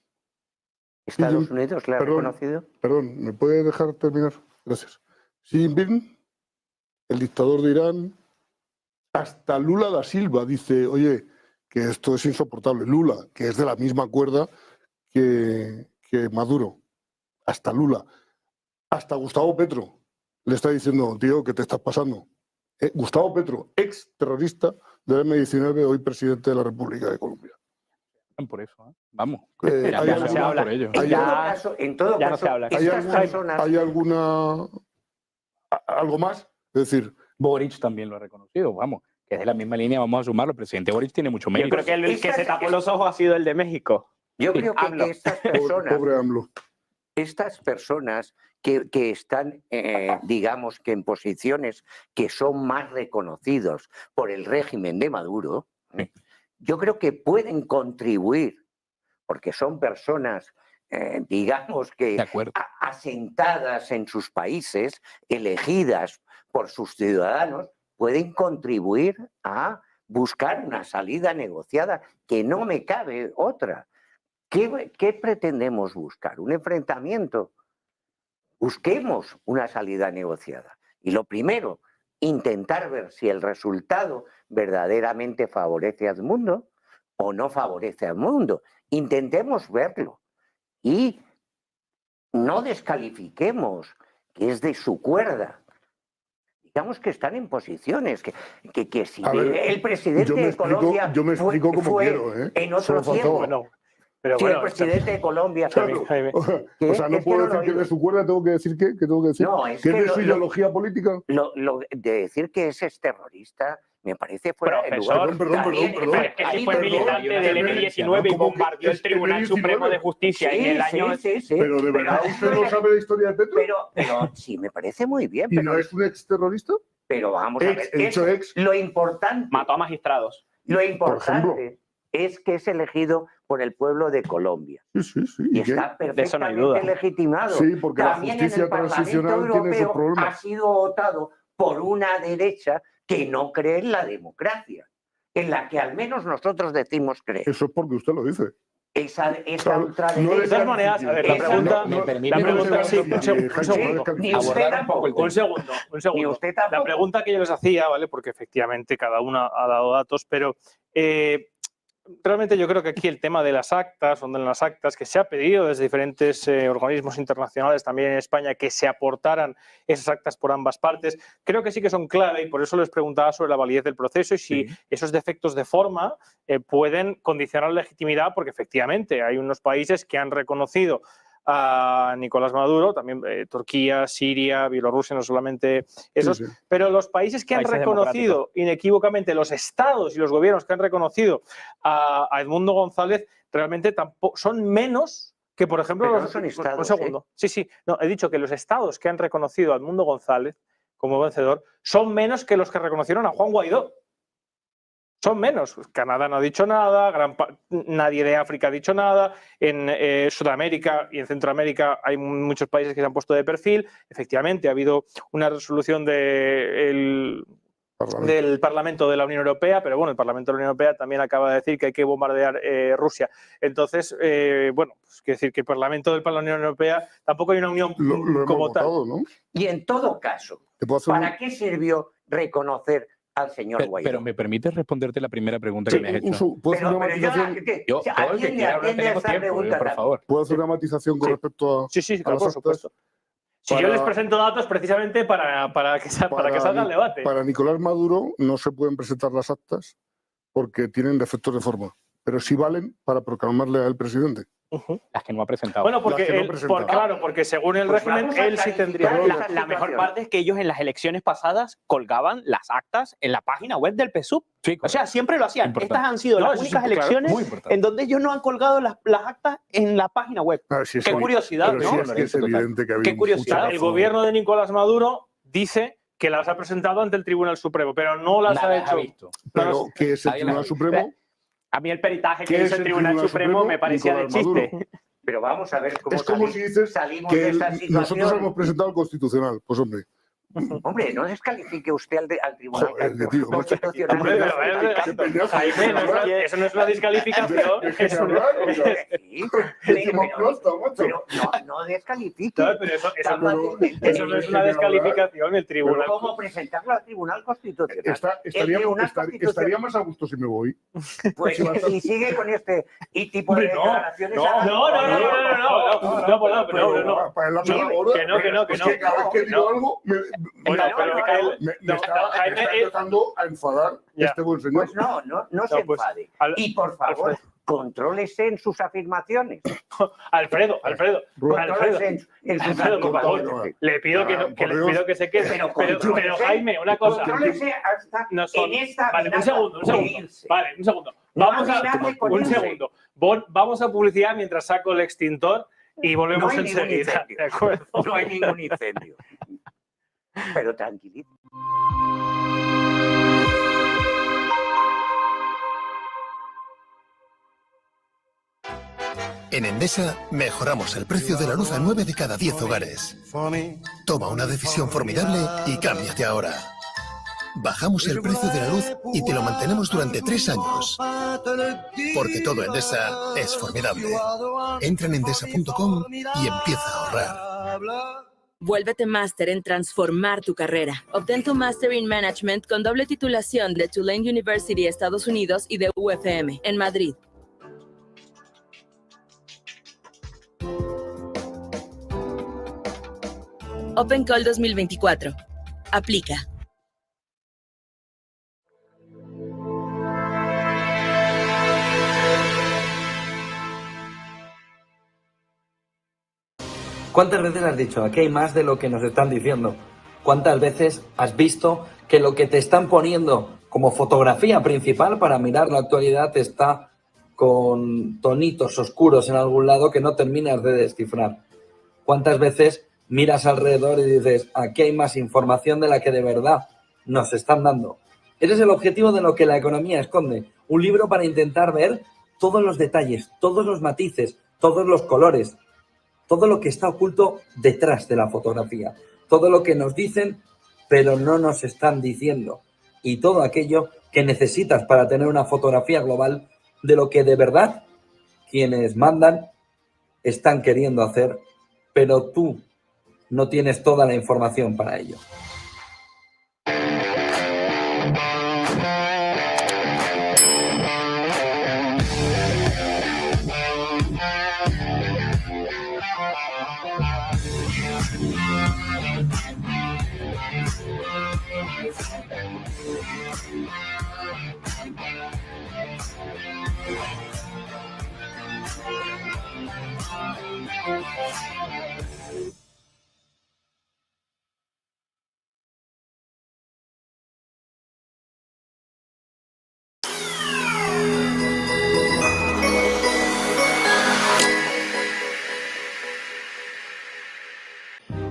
¿Estados Unidos le ha reconocido? Perdón, ¿me puede dejar terminar? Gracias. Xi Jinping, el dictador de Irán, hasta Lula da Silva dice, oye, que esto es insoportable. Lula, que es de la misma cuerda que Maduro, hasta Lula, hasta Gustavo Petro le está diciendo, tío, ¿qué te estás pasando? Gustavo Petro, ex terrorista del M-19, hoy presidente de la República de Colombia. Por eso, ¿eh? Vamos. Ya no se habla. Por ello. En todo Ya no caso, se habla. estas personas... ¿Hay alguna... algo más? Es decir... Boric también lo ha reconocido, vamos, que es de la misma línea, vamos a sumarlo. El presidente Boric tiene mucho Yo mérito. creo que el que se tapó los ojos ha sido el de México. Yo creo que estas personas... Pobre AMLO. Estas personas que están, digamos que en posiciones que son más reconocidos por el régimen de Maduro, yo creo que pueden contribuir, porque son personas, digamos que asentadas en sus países, elegidas por sus ciudadanos, pueden contribuir a buscar una salida negociada, que no me cabe otra. ¿Qué pretendemos buscar? ¿Un enfrentamiento? Busquemos una salida negociada. Y lo primero intentar ver si el resultado verdaderamente favorece al mundo o no favorece al mundo. Intentemos verlo y no descalifiquemos que es de su cuerda. Digamos que están en posiciones, que si el presidente de Colombia yo me explico como fue quiero, ¿eh? en otro tiempo. Bueno, pero Si bueno, el presidente de Colombia... Claro. Jaime. O sea, no Es que puedo no lo decir que digo. de su cuerda, tengo que decir ¿qué tengo que decir? No, es ¿Que es que de su ideología política? de decir que ese es terrorista me parece fuera de Profesor, lugar. Perdón. Que sí fue militante del M-19 y ¿Cómo bombardeó que el Tribunal M-19? Supremo de Justicia en el año... Sí. Pero de verdad usted no sabe la historia de Petro. Pero sí, me parece muy bien. ¿Y no es un exterrorista? Pero vamos a ver. He dicho ex. Lo importante, Mató a magistrados. es que es elegido por el pueblo de Colombia. Sí. Y ¿Y qué? está De eso no hay perfectamente duda. legitimado. Sí, porque la También justicia en el Parlamento transicional tiene esos Europeo ha problemas. sido votado por una derecha que no cree en la democracia, en la que al menos nosotros decimos creer. Eso es porque usted lo dice. Esa Claro, ultraderecha. De todas maneras, a ver, la Esa- pregunta... ¿Me permite La pregunta, sí, un segundo. Ni usted abordar un poco el tampoco. Un segundo. Ni usted tampoco. La pregunta que yo les hacía, ¿vale? Porque efectivamente cada una ha dado datos, pero realmente yo creo que aquí el tema de las actas, que se ha pedido desde diferentes organismos internacionales, también en España, que se aportaran esas actas por ambas partes, creo que sí que son clave y por eso les preguntaba sobre la validez del proceso y si esos defectos de forma pueden condicionar la legitimidad, porque efectivamente hay unos países que han reconocido a Nicolás Maduro, también Turquía, Siria, Bielorrusia, no solamente esos, Sí. pero los países que han Países reconocido inequívocamente, los estados y los gobiernos que han reconocido a Edmundo González, realmente tampoco son menos que, por ejemplo, Pero los... no son estados, un segundo. Sí. No, he dicho que los estados que han reconocido a Edmundo González como vencedor son menos que los que reconocieron a Juan Guaidó. Son menos. Canadá no ha dicho nada, nadie de África ha dicho nada. En Sudamérica y en Centroamérica hay muchos países que se han puesto de perfil. Efectivamente, ha habido una resolución del Parlamento de la Unión Europea, pero bueno, el Parlamento de la Unión Europea también acaba de decir que hay que bombardear Rusia. Entonces, bueno, pues quiere decir que el Parlamento de la Unión Europea tampoco hay una unión Lo hemos como votado, tal. ¿no? Y en todo caso, ¿Te puedo hacer ¿para qué sirvió reconocer al señor Guaidó? Pero me permites responderte la primera pregunta Sí, que me has hecho. ¿puedo hacer una Pero matización? Yo, ¿a todo el que quién le quiera hablar, atiende tenemos esa tiempo, pregunta? por favor. ¿Puedo hacer una matización con Sí. respecto a, Sí, a claro, las por actas? supuesto. Si Para- yo les presento datos precisamente para que salga el debate. Para Nicolás Maduro no se pueden presentar las actas porque tienen defectos de forma, pero sí valen para proclamarle al presidente. Las que no ha presentado. Bueno, porque, Las que no presenta. claro, porque según el Pues régimen, vamos a él sí tendría... clarificar La mejor parte es que ellos en las elecciones pasadas colgaban las actas en la página web del PSUV. Sí, O sea, siempre lo hacían. Importante. Estas han sido No, las eso sí, únicas claro, elecciones muy importante. en donde ellos no han colgado las actas en la página web. Ah, sí, Qué sí. curiosidad, Pero ¿no? sí es que es evidente que había Qué un curiosidad. puchazo. El gobierno de Nicolás Maduro dice que las ha presentado ante el Tribunal Supremo, pero no las Nada ha las hecho. visto. Pero que es el Nadie la Tribunal ha Supremo. A mí el peritaje ¿Qué que es hizo el el Tribunal Tribunal Supremo Supremo? me parecía de Nicolás Maduro. chiste. Pero vamos a ver cómo Es como si dices salimos que de esa situación. nosotros hemos presentado el Constitucional. Pues hombre, Hombre, no descalifique usted al Tribunal Joder, tío, Constitucional. Hombre, pero Jaime, eso no es una descalificación. déjeme hablar, o sea, Sí, que me aplasta, macho. pero no descalifique. ¿Sabes? Pero eso Tan fácilmente. no es una descalificación, el Tribunal. ¿Cómo presentarlo al Tribunal Constitucional? Estaría Constitucional. más a gusto si me voy. Pues si sigue con este tipo Hombre, de no, declaraciones... no, Para el Sí, ahora, que no. es que cada vez que digo algo, me Bueno, pero me está empezando a enfadar Ya. este buen señor. Pues no se pues, enfade. al- Y por favor, contrólese en sus afirmaciones. Alfredo, Contrólese en sus Alfredo, por favor, afirmaciones. le pido que Por Dios. le pido que se quede. Pero Pero contrólese, Jaime, una cosa. Contrólese hasta No son- en esta Vale, un amenaza segundo. de irse. Vale, un segundo. No Vamos a amenace con un irse. segundo. Vamos a publicidad mientras saco el extintor y volvemos No hay ningún enseguida. incendio. ¿De acuerdo? No hay ningún incendio. Pero tranquilito. En Endesa mejoramos el precio de la luz a 9 de cada 10 hogares. Toma una decisión formidable y cámbiate ahora. Bajamos el precio de la luz y te lo mantenemos durante 3 años. Porque todo Endesa es formidable. Entra en endesa.com y empieza a ahorrar. Vuélvete máster en transformar tu carrera. Obtén tu Master in Management con doble titulación de Tulane University, Estados Unidos, y de UFM, en Madrid. Open Call 2024. Aplica. ¿Cuántas veces has dicho, aquí hay más de lo que nos están diciendo? ¿Cuántas veces has visto que lo que te están poniendo como fotografía principal para mirar la actualidad está con tonitos oscuros en algún lado que no terminas de descifrar? ¿Cuántas veces miras alrededor y dices, aquí hay más información de la que de verdad nos están dando? Ese es el objetivo de lo que la economía esconde. Un libro para intentar ver todos los detalles, todos los matices, todos los colores, todo lo que está oculto detrás de la fotografía, todo lo que nos dicen pero no nos están diciendo, y todo aquello que necesitas para tener una fotografía global de lo que de verdad quienes mandan están queriendo hacer, pero tú no tienes toda la información para ello.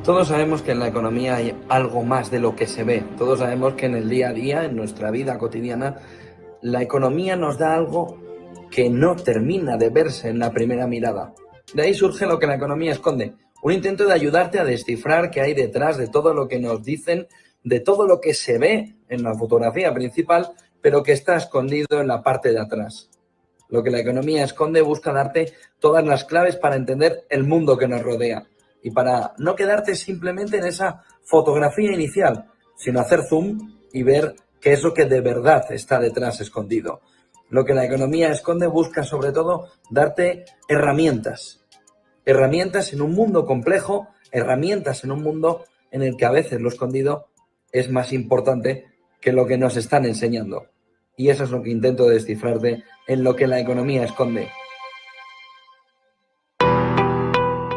Todos sabemos que en la economía hay algo más de lo que se ve. Todos sabemos que en el día a día, en nuestra vida cotidiana, la economía nos da algo que no termina de verse en la primera mirada. De ahí surge lo que la economía esconde. Un intento de ayudarte a descifrar qué hay detrás de todo lo que nos dicen, de todo lo que se ve en la fotografía principal, pero que está escondido en la parte de atrás. Lo que la economía esconde busca darte todas las claves para entender el mundo que nos rodea. Y para no quedarte simplemente en esa fotografía inicial, sino hacer zoom y ver qué es lo que de verdad está detrás escondido. Lo que la economía esconde busca sobre todo darte herramientas. Herramientas en un mundo complejo, herramientas en un mundo en el que a veces lo escondido es más importante que lo que nos están enseñando. Y eso es lo que intento descifrarte en lo que la economía esconde.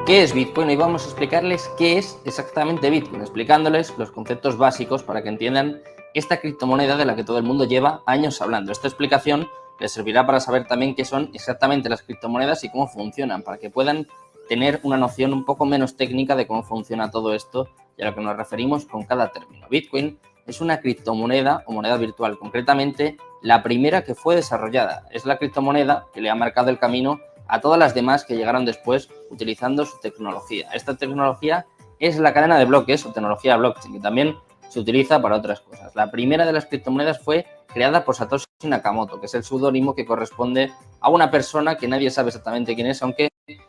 ¿Qué es Bitcoin? Hoy vamos a explicarles qué es exactamente Bitcoin, explicándoles los conceptos básicos para que entiendan esta criptomoneda de la que todo el mundo lleva años hablando. Esta explicación les servirá para saber también qué son exactamente las criptomonedas y cómo funcionan, para que puedan tener una noción un poco menos técnica de cómo funciona todo esto y a lo que nos referimos con cada término. Bitcoin es una criptomoneda o moneda virtual, concretamente la primera que fue desarrollada. Es la criptomoneda que le ha marcado el camino a todas las demás que llegaron después utilizando su tecnología. Esta tecnología es la cadena de bloques o tecnología blockchain, que también se utiliza para otras cosas. La primera de las criptomonedas fue creada por Satoshi Nakamoto, que es el seudónimo que corresponde a una persona que nadie sabe exactamente quién es, aunque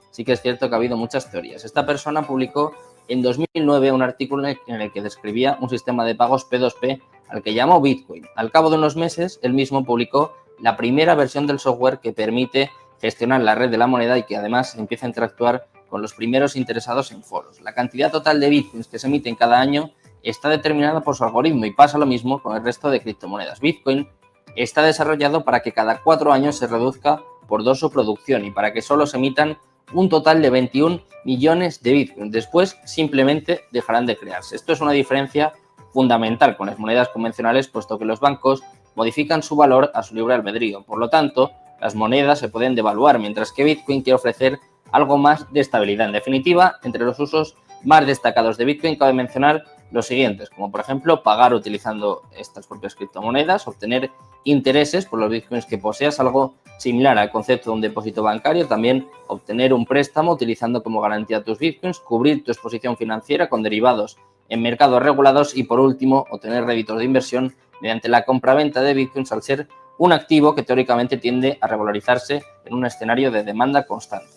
sí que es cierto que ha habido muchas teorías. Esta persona publicó en 2009 un artículo en el que describía un sistema de pagos P2P al que llamó Bitcoin. Al cabo de unos meses, él mismo publicó la primera versión del software que permite gestionar la red de la moneda y que además empieza a interactuar con los primeros interesados en foros. La cantidad total de bitcoins que se emiten cada año está determinada por su algoritmo y pasa lo mismo con el resto de criptomonedas. Bitcoin está desarrollado para que cada 4 años se reduzca por 2 su producción y para que solo se emitan un total de 21 millones de bitcoins. Después simplemente dejarán de crearse. Esto es una diferencia fundamental con las monedas convencionales, puesto que los bancos modifican su valor a su libre albedrío. Por lo tanto, las monedas se pueden devaluar, mientras que Bitcoin quiere ofrecer algo más de estabilidad. En definitiva, entre los usos más destacados de Bitcoin cabe mencionar los siguientes, como por ejemplo pagar utilizando estas propias criptomonedas, obtener intereses por los Bitcoins que poseas, algo similar al concepto de un depósito bancario, también obtener un préstamo utilizando como garantía tus Bitcoins, cubrir tu exposición financiera con derivados en mercados regulados y por último obtener réditos de inversión mediante la compra-venta de Bitcoins al ser un activo que teóricamente tiende a revalorizarse en un escenario de demanda constante.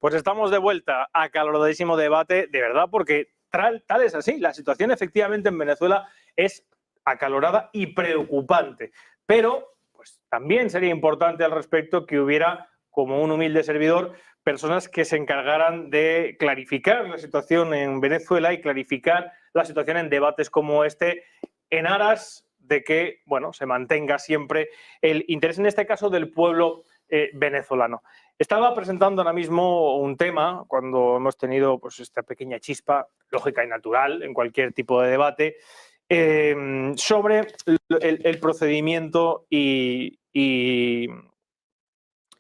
Pues estamos de vuelta a acaloradísimo debate, de verdad, porque tal es así. La situación efectivamente en Venezuela es acalorada y preocupante. Pero pues, también sería importante al respecto que hubiera, como un humilde servidor, personas que se encargaran de clarificar la situación en Venezuela y clarificar la situación en debates como este, en aras de que bueno, se mantenga siempre el interés, en este caso, del pueblo venezolano. Estaba presentando ahora mismo un tema, cuando hemos tenido pues, esta pequeña chispa, lógica y natural, en cualquier tipo de debate, sobre el procedimiento y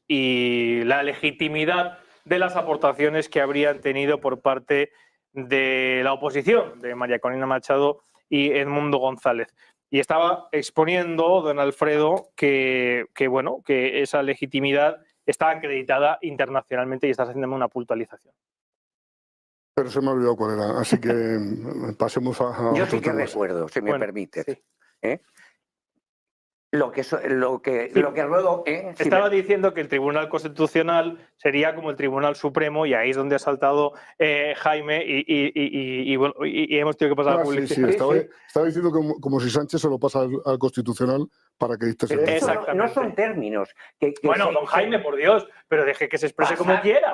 la legitimidad de las aportaciones que habrían tenido por parte de la oposición, de María Corina Machado y Edmundo González. Y estaba exponiendo don Alfredo que esa legitimidad está acreditada internacionalmente y estás haciéndome una puntualización. Pero se me ha olvidado cuál era, así que pasemos a Yo sí que recuerdo, si me permites. Sí. Lo que luego... Estaba diciendo que el Tribunal Constitucional sería como el Tribunal Supremo y ahí es donde ha saltado Jaime y hemos tenido que pasar a publicidad. Estaba diciendo como si Sánchez se lo pasa al Constitucional para que dicte Pero no son términos. Bueno, don Jaime, por Dios, pero deje que se exprese como quiera.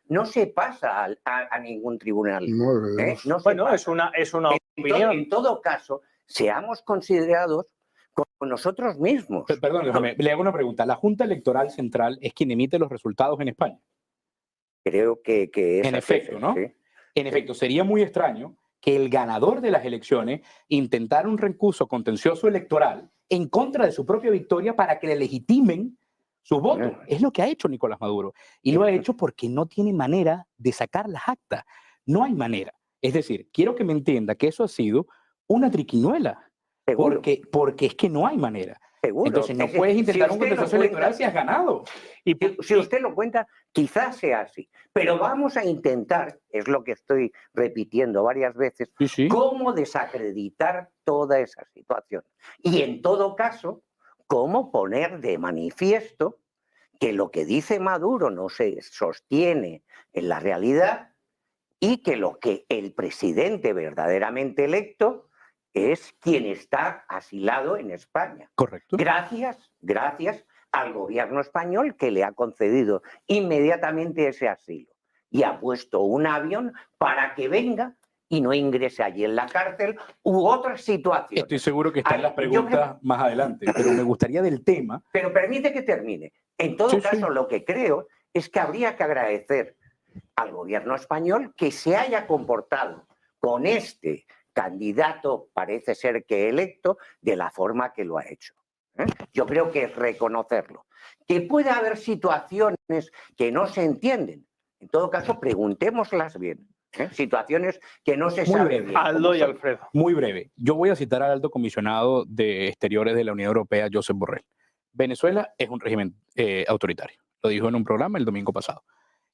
No se pasa a ningún tribunal. No bueno, es una opinión. En todo caso, seamos considerados con nosotros mismos. Perdón, le hago una pregunta. ¿La Junta Electoral Central es quien emite los resultados en España? Creo que es en efecto, ¿no? Sí. En efecto, sería muy extraño que el ganador de las elecciones intentara un recurso contencioso electoral en contra de su propia victoria para que le legitimen sus votos. Es lo que ha hecho Nicolás Maduro. Y lo ha hecho porque no tiene manera de sacar las actas. No hay manera. Es decir, quiero que me entienda que eso ha sido una triquiñuela. Porque es que no hay manera. Seguro. Entonces no puedes intentar un contencioso electoral si has ganado. Y si usted lo cuenta, quizás sea así. Pero vamos a intentar, es lo que estoy repitiendo varias veces, cómo desacreditar toda esa situación. Y en todo caso, cómo poner de manifiesto que lo que dice Maduro no se sostiene en la realidad y que lo que el presidente verdaderamente electo es quien está asilado en España. Correcto. Gracias al gobierno español que le ha concedido inmediatamente ese asilo y ha puesto un avión para que venga y no ingrese allí en la cárcel u otras situaciones. Estoy seguro que están las preguntas más adelante, pero me gustaría del tema. Pero permite que termine. En todo caso, lo que creo es que habría que agradecer al gobierno español que se haya comportado con este candidato, parece ser que electo, de la forma que lo ha hecho. Yo creo que es reconocerlo. Que puede haber situaciones que no se entienden. En todo caso, preguntémoslas bien. Situaciones que no se saben bien. Aldo y Alfredo. Muy breve. Yo voy a citar al alto comisionado de Exteriores de la Unión Europea, Josep Borrell. Venezuela es un régimen autoritario. Lo dijo en un programa el domingo pasado.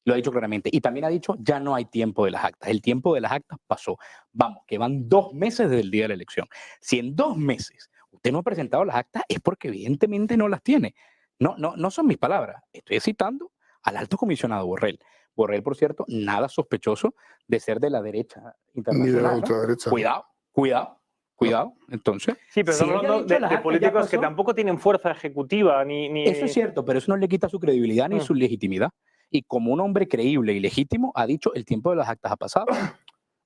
Lo ha dicho claramente. Y también ha dicho, ya no hay tiempo de las actas. El tiempo de las actas pasó. Vamos, que van 2 meses desde el día de la elección. Si en 2 meses usted no ha presentado las actas, es porque evidentemente no las tiene. No son mis palabras. Estoy citando al alto comisionado Borrell. Borrell, por cierto, nada sospechoso de ser de la derecha internacional. Ni de la ultraderecha. Cuidado. Entonces, sí, pero estamos hablando de políticos que tampoco tienen fuerza ejecutiva. Eso es cierto, pero eso no le quita su credibilidad ni su legitimidad. Y como un hombre creíble y legítimo, ha dicho el tiempo de las actas ha pasado.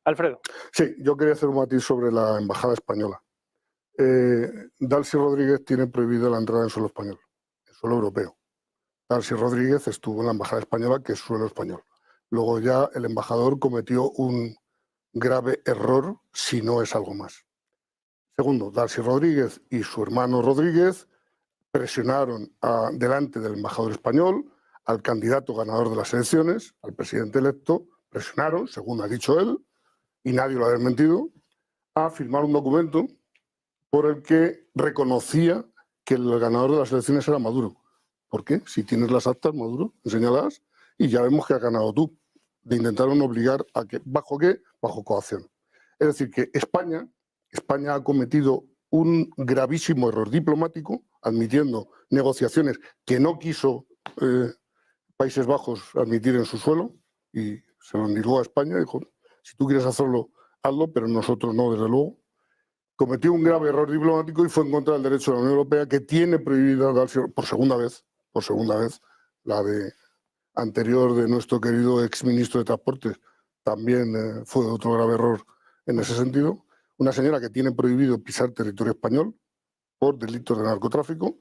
Alfredo. Sí, yo quería hacer un matiz sobre la embajada española. Dalcy Rodríguez tiene prohibida la entrada en suelo español, en suelo europeo. Dalcy Rodríguez estuvo en la embajada española, que es suelo español. Luego ya el embajador cometió un grave error, si no es algo más. Segundo, Dalcy Rodríguez y su hermano Rodríguez presionaron delante del embajador español al candidato ganador de las elecciones, al presidente electo, presionaron, según ha dicho él, y nadie lo ha desmentido, a firmar un documento por el que reconocía que el ganador de las elecciones era Maduro. ¿Por qué? Si tienes las actas, Maduro, enséñalas y ya vemos que has ganado tú. Le intentaron obligar a que, ¿bajo qué? Bajo coacción. Es decir, que España ha cometido un gravísimo error diplomático, admitiendo negociaciones que no quiso Países Bajos admitir en su suelo, y se lo negó a España. Dijo, si tú quieres hacerlo, hazlo, pero nosotros no, desde luego. Cometió un grave error diplomático y fue en contra del derecho de la Unión Europea, que tiene prohibido por segunda vez, la de anterior de nuestro querido exministro de Transportes. También fue otro grave error en ese sentido. Una señora que tiene prohibido pisar territorio español por delitos de narcotráfico.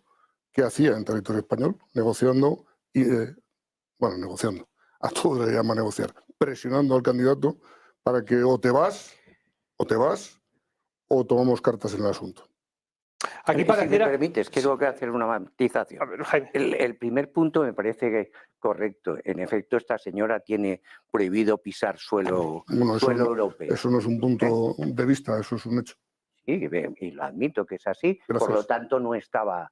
¿Qué hacía en territorio español? Negociando, negociando, a todo le llama negociar, presionando al candidato para que o te vas, o tomamos cartas en el asunto. Aquí Si me permites, quiero hacer una matización. A ver, Jaime. El primer punto me parece correcto. En efecto, esta señora tiene prohibido pisar suelo europeo. Eso no es un punto de vista, eso es un hecho. Sí, y lo admito que es así. Gracias. Por lo tanto, no estaba,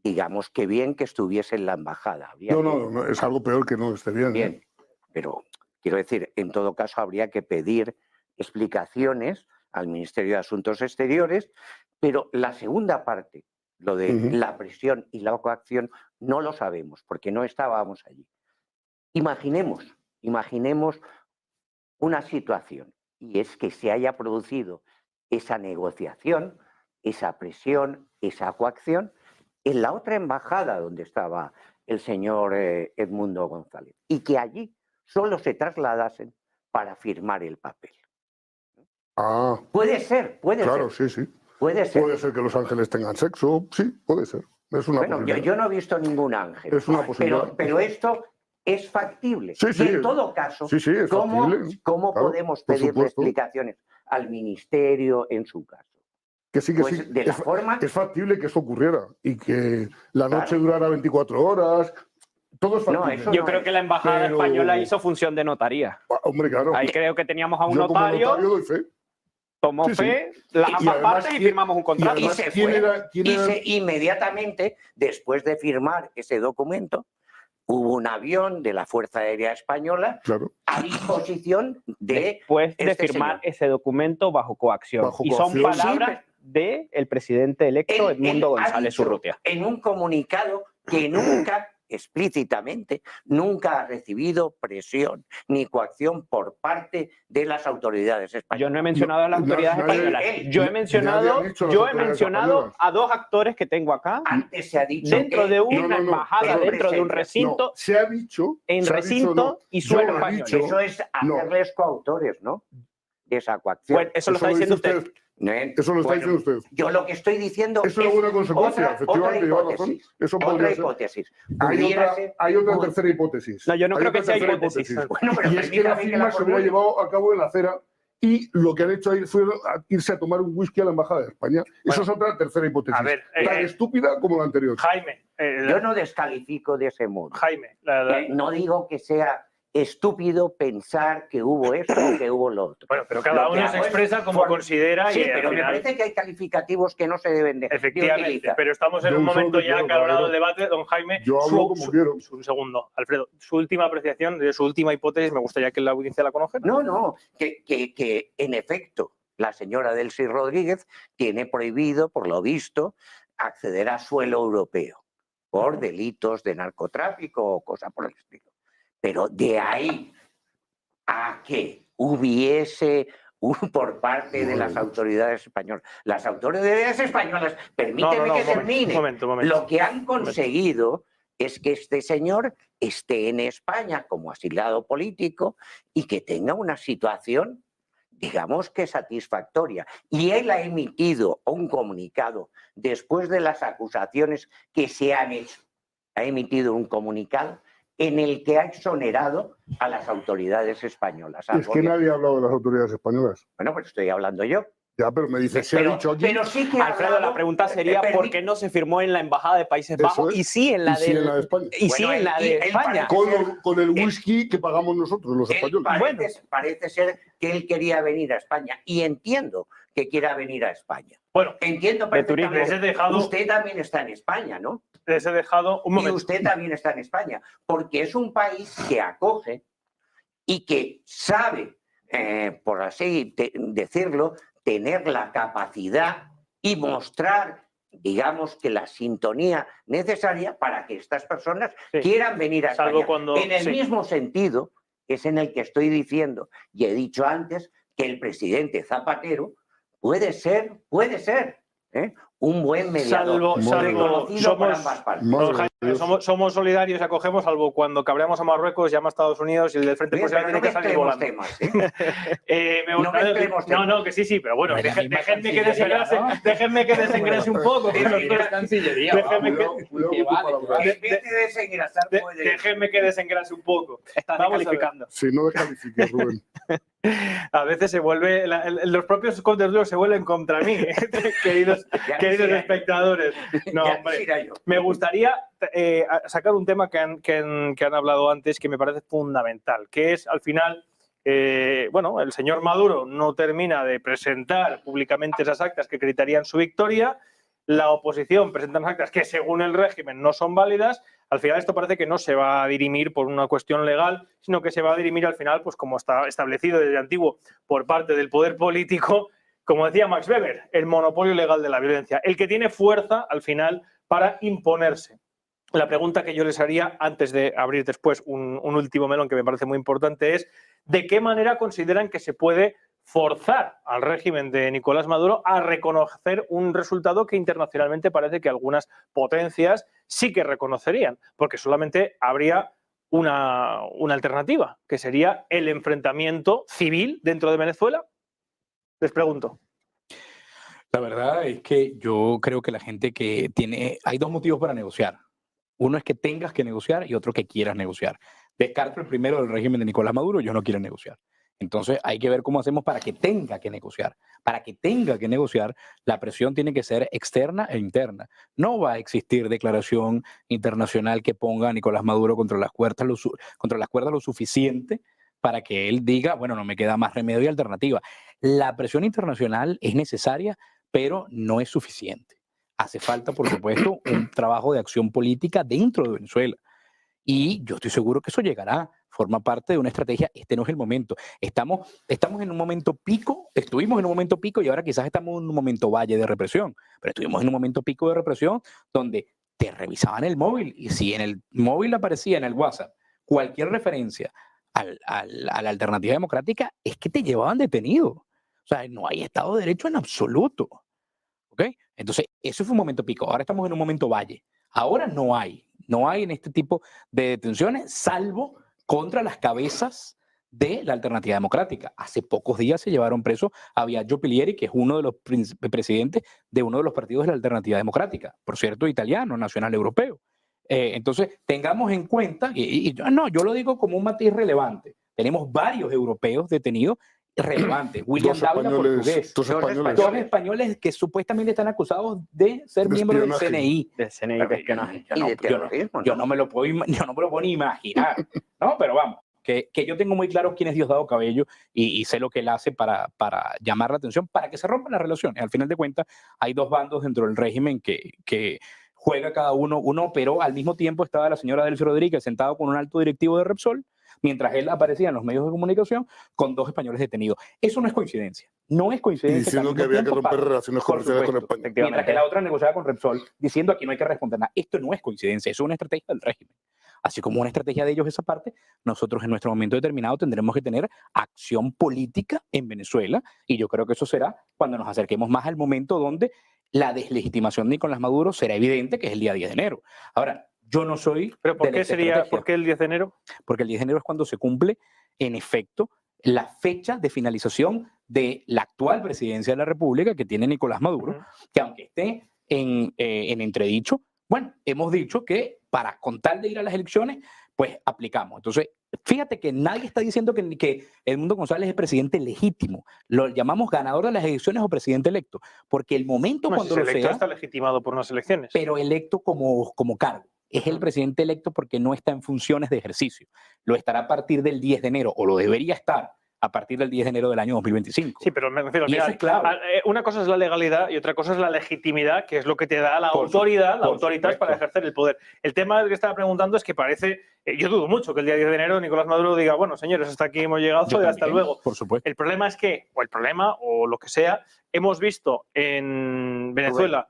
digamos que bien que estuviese en la embajada. No, es algo peor que no esté bien. Bien, pero quiero decir, en todo caso habría que pedir explicaciones al Ministerio de Asuntos Exteriores, pero la segunda parte, lo de la presión y la coacción, no lo sabemos porque no estábamos allí. Imaginemos una situación, y es que se haya producido esa negociación, esa presión, esa coacción en la otra embajada donde estaba el señor Edmundo González, y que allí solo se trasladasen para firmar el papel. Puede ser. Claro, sí. Puede ser. Puede ser que los ángeles tengan sexo, sí, puede ser. Es una posibilidad. Yo no he visto ningún ángel. Es una posibilidad. Pero esto es factible. Sí, y en todo caso, es ¿cómo podemos pedirle explicaciones al Ministerio en su caso? Que sí. De la forma... Es factible que eso ocurriera y que la noche durara 24 horas. Todo es factible. Yo creo que la embajada española hizo función de notaría. Hombre, claro. Ahí creo que teníamos a un Yo notario. Como notario doy fe. Tomó fe, las ambas partes y firmamos un contrato. Y se fue. Inmediatamente, después de firmar ese documento, hubo un avión de la Fuerza Aérea Española a disposición de... Después de firmar ese documento bajo coacción. Y son palabras del presidente electo Edmundo González Urrutia. En un comunicado que nunca... explícitamente, nunca ha recibido presión ni coacción por parte de las autoridades españolas. Yo no he mencionado a las autoridades españolas. Yo he mencionado a dos actores que tengo acá. Antes se ha dicho dentro de una embajada, dentro de un recinto. Se ha dicho. En recinto y suelo español. Eso es hacerles coautores, ¿no? De esa coacción. Bueno, eso lo está diciendo usted. Eso lo está diciendo usted. Yo lo que estoy diciendo es una buena consecuencia, efectivamente, lleva razón. Eso otra hipótesis. Hay otra tercera hipótesis. No, yo no creo que sea hipótesis. Y es que la firma se hubiera llevado a cabo en la acera y lo que han hecho ahí fue irse a tomar un whisky a la embajada de España. Eso es otra tercera hipótesis. A ver, tan estúpida como la anterior. Jaime. Yo no descalifico de ese modo. Jaime. No digo que sea estúpido pensar que hubo esto o que hubo lo otro. Bueno, pero cada uno se expresa como considera. Sí, pero me parece que hay calificativos que no se deben de efectivamente, pero estamos en un momento ya acalorado del debate. Don Jaime, yo hablo como quiero. Un segundo, Alfredo, su última apreciación, de su última hipótesis, me gustaría que la audiencia la conociera. No, que en efecto la señora Delcy Rodríguez tiene prohibido, por lo visto, acceder a suelo europeo por delitos de narcotráfico o cosa por el estilo. Pero de ahí a que hubiese por parte de las autoridades españolas. Las autoridades españolas, permíteme que termine. Momento. Lo que han conseguido es que este señor esté en España como asilado político y que tenga una situación, digamos que satisfactoria. Y él ha emitido un comunicado después de las acusaciones que se han hecho. Ha emitido un comunicado en el que ha exonerado a las autoridades españolas. Es que nadie ha hablado de las autoridades españolas. Bueno, pues estoy hablando yo. Ya, pero me dice, se ha dicho aquí. Pero sí que Alfredo, la pregunta sería ¿por qué no se firmó en la embajada de Países Bajos y sí en la de España? Y sí en la de España. Con el whisky que pagamos nosotros, los españoles. Parece ser que él quería venir a España y entiendo que quiera venir a España. Bueno, entiendo perfectamente. Usted también está en España, ¿no? Les he dejado un momento. Y usted también está en España, porque es un país que acoge y que sabe, por así decirlo, tener la capacidad y mostrar, digamos, que la sintonía necesaria para que estas personas quieran venir a España. En el mismo sentido es en el que estoy diciendo, y he dicho antes, que el presidente Zapatero puede ser un buen mediador, reconocido por ambas partes. Somos solidarios y acogemos, salvo cuando cabreamos a Marruecos, llama a Estados Unidos y el del Frente Polisario tiene que salir volando. Temas, no, que sí, pero bueno, déjenme que desengrase un poco. Déjenme que desengrase un poco. Vamos calificando. Si no descalifiques, Rubén. A veces se vuelve, los propios contertulios se vuelven contra mí, queridos espectadores. No, hombre, me gustaría sacar un tema que han hablado antes que me parece fundamental, que es al final, el señor Maduro no termina de presentar públicamente esas actas que acreditarían su victoria, la oposición presenta unas actas que según el régimen no son válidas. Al final esto parece que no se va a dirimir por una cuestión legal, sino que se va a dirimir al final, pues como está establecido desde antiguo por parte del poder político, como decía Max Weber, el monopolio legal de la violencia, el que tiene fuerza al final para imponerse. La pregunta que yo les haría, antes de abrir después un último melón que me parece muy importante, es ¿de qué manera consideran que se puede forzar al régimen de Nicolás Maduro a reconocer un resultado que internacionalmente parece que algunas potencias sí que reconocerían? Porque solamente habría una alternativa, que sería el enfrentamiento civil dentro de Venezuela. Les pregunto. La verdad es que yo creo que la gente que tiene... Hay dos motivos para negociar. Uno es que tengas que negociar y otro que quieras negociar. Descarto el primero del régimen de Nicolás Maduro, ellos no quieren negociar. Entonces hay que ver cómo hacemos para que tenga que negociar. Para que tenga que negociar, la presión tiene que ser externa e interna. No va a existir declaración internacional que ponga a Nicolás Maduro contra las cuerdas lo suficiente para que él diga, bueno, no me queda más remedio y alternativa. La presión internacional es necesaria, pero no es suficiente. Hace falta, por supuesto, un trabajo de acción política dentro de Venezuela. Y yo estoy seguro que eso llegará, forma parte de una estrategia. Este no es el momento. Estamos en un momento pico, estuvimos en un momento pico y ahora quizás estamos en un momento valle de represión, pero estuvimos en un momento pico de represión donde te revisaban el móvil y si en el móvil aparecía en el WhatsApp cualquier referencia a la alternativa democrática, es que te llevaban detenido. O sea, no hay Estado de Derecho en absoluto. ¿Ok? Entonces, eso fue un momento pico. Ahora estamos en un momento valle. Ahora no hay en este tipo de detenciones, salvo contra las cabezas de la alternativa democrática. Hace pocos días se llevaron preso a Biagio Pilieri, que es uno de los presidentes de uno de los partidos de la alternativa democrática, por cierto, italiano, nacional europeo. Entonces, tengamos en cuenta, yo lo digo como un matiz relevante, tenemos varios europeos detenidos relevantes. William Dávila, portugués. Dos españoles que supuestamente están acusados de ser miembros del CNI. Del CNI de espionaje. Yo no me lo puedo ni imaginar. No, pero vamos, que yo tengo muy claro quién es Diosdado Cabello y sé lo que él hace para llamar la atención, para que se rompan las relaciones. Al final de cuentas, hay dos bandos dentro del régimen que juega cada uno, pero al mismo tiempo estaba la señora Delcy Rodríguez sentado con un alto directivo de Repsol, mientras él aparecía en los medios de comunicación con dos españoles detenidos. Eso no es coincidencia. No es coincidencia. Diciendo que había que romper relaciones comerciales con España. Mientras que la otra negociaba con Repsol, diciendo aquí no hay que responder nada. Esto no es coincidencia, eso es una estrategia del régimen. Así como una estrategia de ellos esa parte, nosotros en nuestro momento determinado tendremos que tener acción política en Venezuela y yo creo que eso será cuando nos acerquemos más al momento donde la deslegitimación de Nicolás Maduro será evidente, que es el día 10 de enero. Ahora, yo no soy... ¿Pero por qué el 10 de enero? Porque el 10 de enero es cuando se cumple, en efecto, la fecha de finalización de la actual presidencia de la República que tiene Nicolás Maduro, que aunque esté en entredicho, bueno, hemos dicho que para con tal de ir a las elecciones, pues aplicamos. Entonces, fíjate que nadie está diciendo que Edmundo González es presidente legítimo. Lo llamamos ganador de las elecciones o presidente electo, porque el momento cuando lo sea... está legitimado por unas elecciones. Pero electo como cargo. Es el presidente electo porque no está en funciones de ejercicio. Lo estará a partir del 10 de enero, o lo debería estar a partir del 10 de enero del año 2025. Sí, pero me refiero, eso es clave. Una cosa es la legalidad y otra cosa es la legitimidad, que es lo que te da la autoridad para ejercer el poder. El tema que estaba preguntando es que parece, yo dudo mucho que el día 10 de enero Nicolás Maduro diga, bueno, señores, hasta aquí hemos llegado y hasta luego. Por supuesto. El problema es que, o lo que sea, hemos visto en Venezuela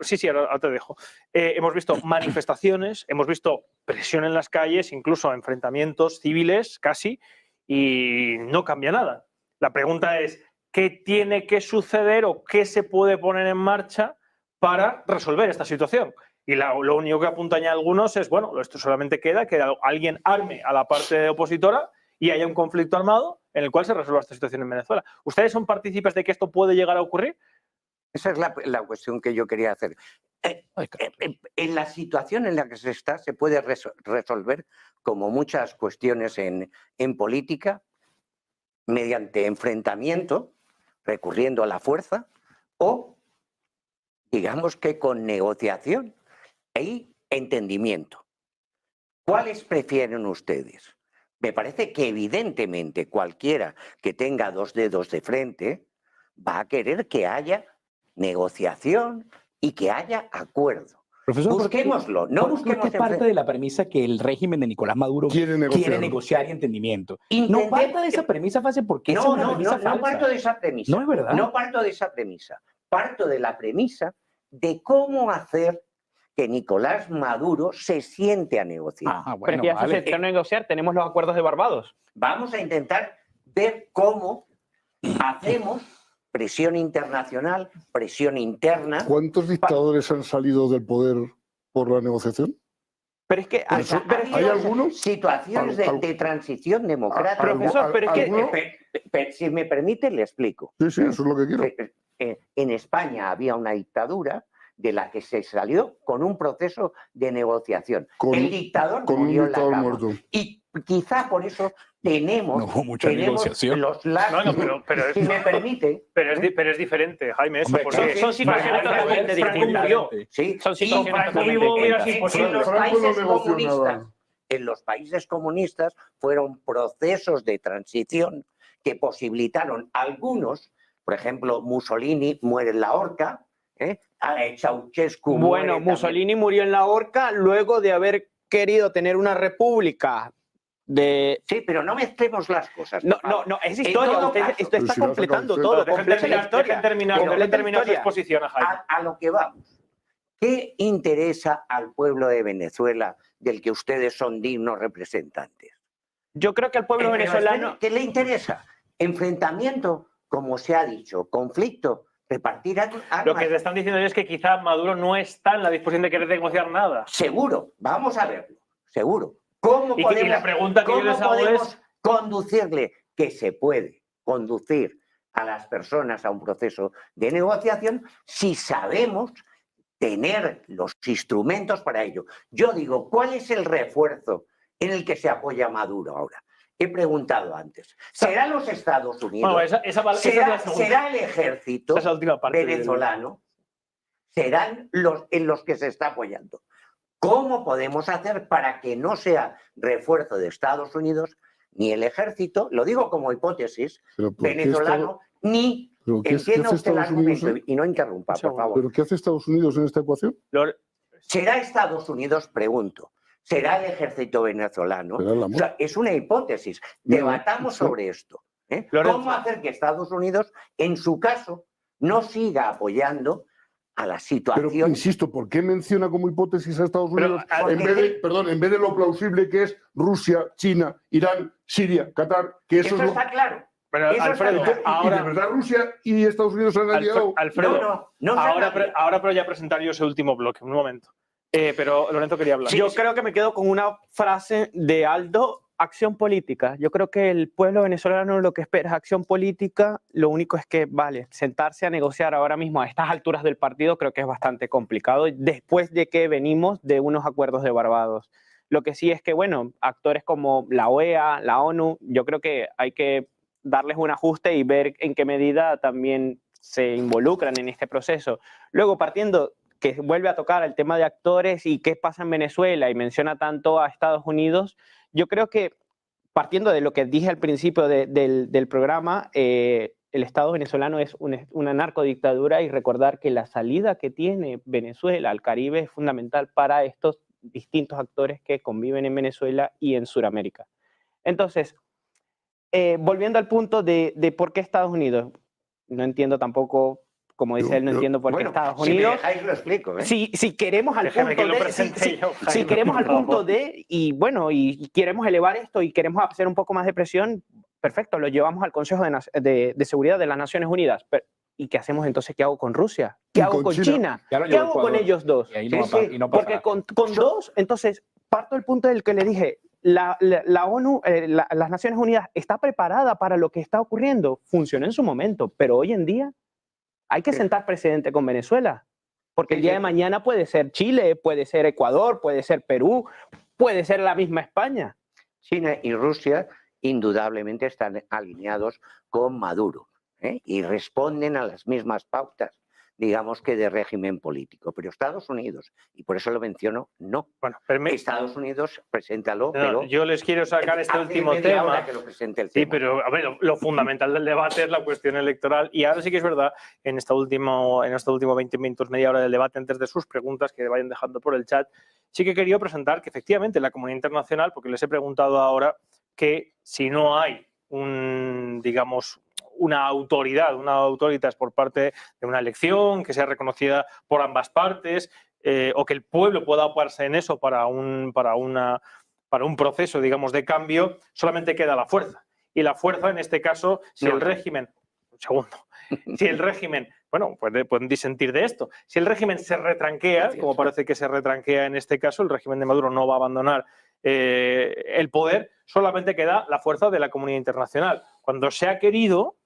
Sí, sí, ahora te dejo. Hemos visto manifestaciones, hemos visto presión en las calles, incluso enfrentamientos civiles casi, y no cambia nada. La pregunta es, ¿qué tiene que suceder o qué se puede poner en marcha para resolver esta situación? Y lo único que apuntan ya algunos es, bueno, esto solamente queda que alguien arme a la parte opositora y haya un conflicto armado en el cual se resuelva esta situación en Venezuela. ¿Ustedes son partícipes de que esto puede llegar a ocurrir? Esa es la cuestión que yo quería hacer. En la situación en la que se está se puede resolver, como muchas cuestiones en política, mediante enfrentamiento, recurriendo a la fuerza, o digamos que con negociación y entendimiento. ¿Cuáles prefieren ustedes? Me parece que evidentemente cualquiera que tenga dos dedos de frente va a querer que haya negociación y que haya acuerdo. Profesor, busquémoslo, no busquemos... Usted parte de la premisa que el régimen de Nicolás Maduro quiere negociar y entendimiento. No parta de esa premisa fácil porque es una premisa falsa. No parto de esa premisa. No es verdad. No parto de esa premisa. Parto de la premisa de cómo hacer que Nicolás Maduro se siente a negociar. Pero ya se siente a negociar, tenemos los acuerdos de Barbados. Vamos a intentar ver cómo hacemos presión internacional, presión interna. ¿Cuántos dictadores han salido del poder por la negociación? Pero es que ¿hay algunos? Situaciones de transición democrática. Profesor, pero es que... si me permite, le explico. Sí, sí, eso es lo que quiero. En España había una dictadura de la que se salió con un proceso de negociación. El dictador murió en la cama. Muerto. Y quizá por eso tenemos los lazos. No, pero si me permite. Pero es diferente, Jaime, eso. Porque son situaciones totalmente distintas. Sí, son situaciones totalmente distintas. En los países comunistas fueron procesos de transición que posibilitaron algunos, por ejemplo, Mussolini muere en la horca, Ceausescu muere. Bueno, Mussolini murió en la horca luego de haber querido tener una república. Sí, pero no mezclemos las cosas. No, es historia. Usted está completando todo. Dejen terminar su exposición, Jaime. A lo que vamos. ¿Qué interesa al pueblo de Venezuela del que ustedes son dignos representantes? Yo creo que al pueblo venezolano... ¿Qué le interesa? Enfrentamiento, como se ha dicho, conflicto, repartir armas. Lo que te están diciendo es que quizá Maduro no está en la disposición de querer negociar nada. Seguro, vamos a verlo, seguro. ¿Cómo podemos conducirle? Que se puede conducir a las personas a un proceso de negociación si sabemos tener los instrumentos para ello. Yo digo, ¿cuál es el refuerzo en el que se apoya Maduro ahora? He preguntado antes. ¿Será los Estados Unidos? Bueno, ¿Será el ejército venezolano? ¿Serán en los que se está apoyando? ¿Cómo podemos hacer para que no sea refuerzo de Estados Unidos ni el ejército, lo digo como hipótesis, venezolano, ni... Entienda usted el argumento y no interrumpa, por favor. ¿Pero qué hace Estados Unidos en esta ecuación? ¿Será Estados Unidos? Pregunto. ¿Será el ejército venezolano? O sea, es una hipótesis. Debatamos sobre esto. ¿Cómo hacer que Estados Unidos, en su caso, no siga apoyando a la situación? Pero, insisto, ¿por qué menciona como hipótesis a Estados Unidos en vez de lo plausible que es Rusia, China, Irán, Siria, Qatar? Que eso está claro. Pero, Alfredo, ahora... ¿De verdad Rusia y Estados Unidos han aliado? Alfredo, ahora pero ya presentar yo ese último bloque, un momento. Pero Lorenzo quería hablar. Yo creo que me quedo con una frase de Aldo, acción política. Yo creo que el pueblo venezolano lo que espera es acción política. Lo único es que, sentarse a negociar ahora mismo a estas alturas del partido creo que es bastante complicado después de que venimos de unos acuerdos de Barbados. Lo que sí es que, actores como la OEA, la ONU, yo creo que hay que darles un ajuste y ver en qué medida también se involucran en este proceso. Luego, partiendo que vuelve a tocar el tema de actores y qué pasa en Venezuela y menciona tanto a Estados Unidos, yo creo que partiendo de lo que dije al principio del programa, el Estado venezolano es una narcodictadura y recordar que la salida que tiene Venezuela al Caribe es fundamental para estos distintos actores que conviven en Venezuela y en Sudamérica. Entonces, volviendo al punto de por qué Estados Unidos, no entiendo tampoco como dice él, no entiendo por qué Bueno, Estados si me Unidos... dejáis lo explico, ¿eh? Si queremos al Déjeme punto que lo de... presente yo, si Jaime, queremos al por favor. punto de... Y bueno, y queremos elevar esto y queremos hacer un poco más de presión, perfecto, lo llevamos al Consejo de Seguridad de las Naciones Unidas. ¿Y qué hacemos entonces? ¿Qué hago con Rusia? ¿Qué Y hago con con China. China? Ya lo ¿Qué llevó hago con Ecuador. ellos dos? Y ahí Sí, no, sí, y no pasa Porque nada. con dos, entonces, parto del punto del que le dije, la ONU, las Naciones Unidas está preparada para lo que está ocurriendo, funcionó en su momento, pero hoy en día hay que sentar precedente con Venezuela, porque el día de mañana puede ser Chile, puede ser Ecuador, puede ser Perú, puede ser la misma España. China y Rusia indudablemente están alineados con Maduro, ¿eh? Y responden a las mismas pautas, digamos, que de régimen político. Pero Estados Unidos, y por eso lo menciono, no. Bueno, Estados Unidos, preséntalo, no, pero... yo les quiero sacar este hace último media tema. hora que lo presente el Sí, tema. pero a ver, lo fundamental del debate es la cuestión electoral. Y ahora sí que es verdad, en estos últimos 20 minutos, media hora del debate, antes de sus preguntas que vayan dejando por el chat, sí que quería presentar que efectivamente la comunidad internacional, porque les he preguntado ahora que si no hay digamos, una autoridad, una autoritas por parte de una elección que sea reconocida por ambas partes, o que el pueblo pueda ocuparse en eso para un proceso, digamos, de cambio, solamente queda la fuerza. Y la fuerza, en este caso, si el régimen... Un segundo. Si el régimen... Bueno, pueden disentir de esto. Si el régimen se retranquea, como parece que se retranquea en este caso, el régimen de Maduro no va a abandonar el poder, solamente queda la fuerza de la comunidad internacional. Cuando se ha querido,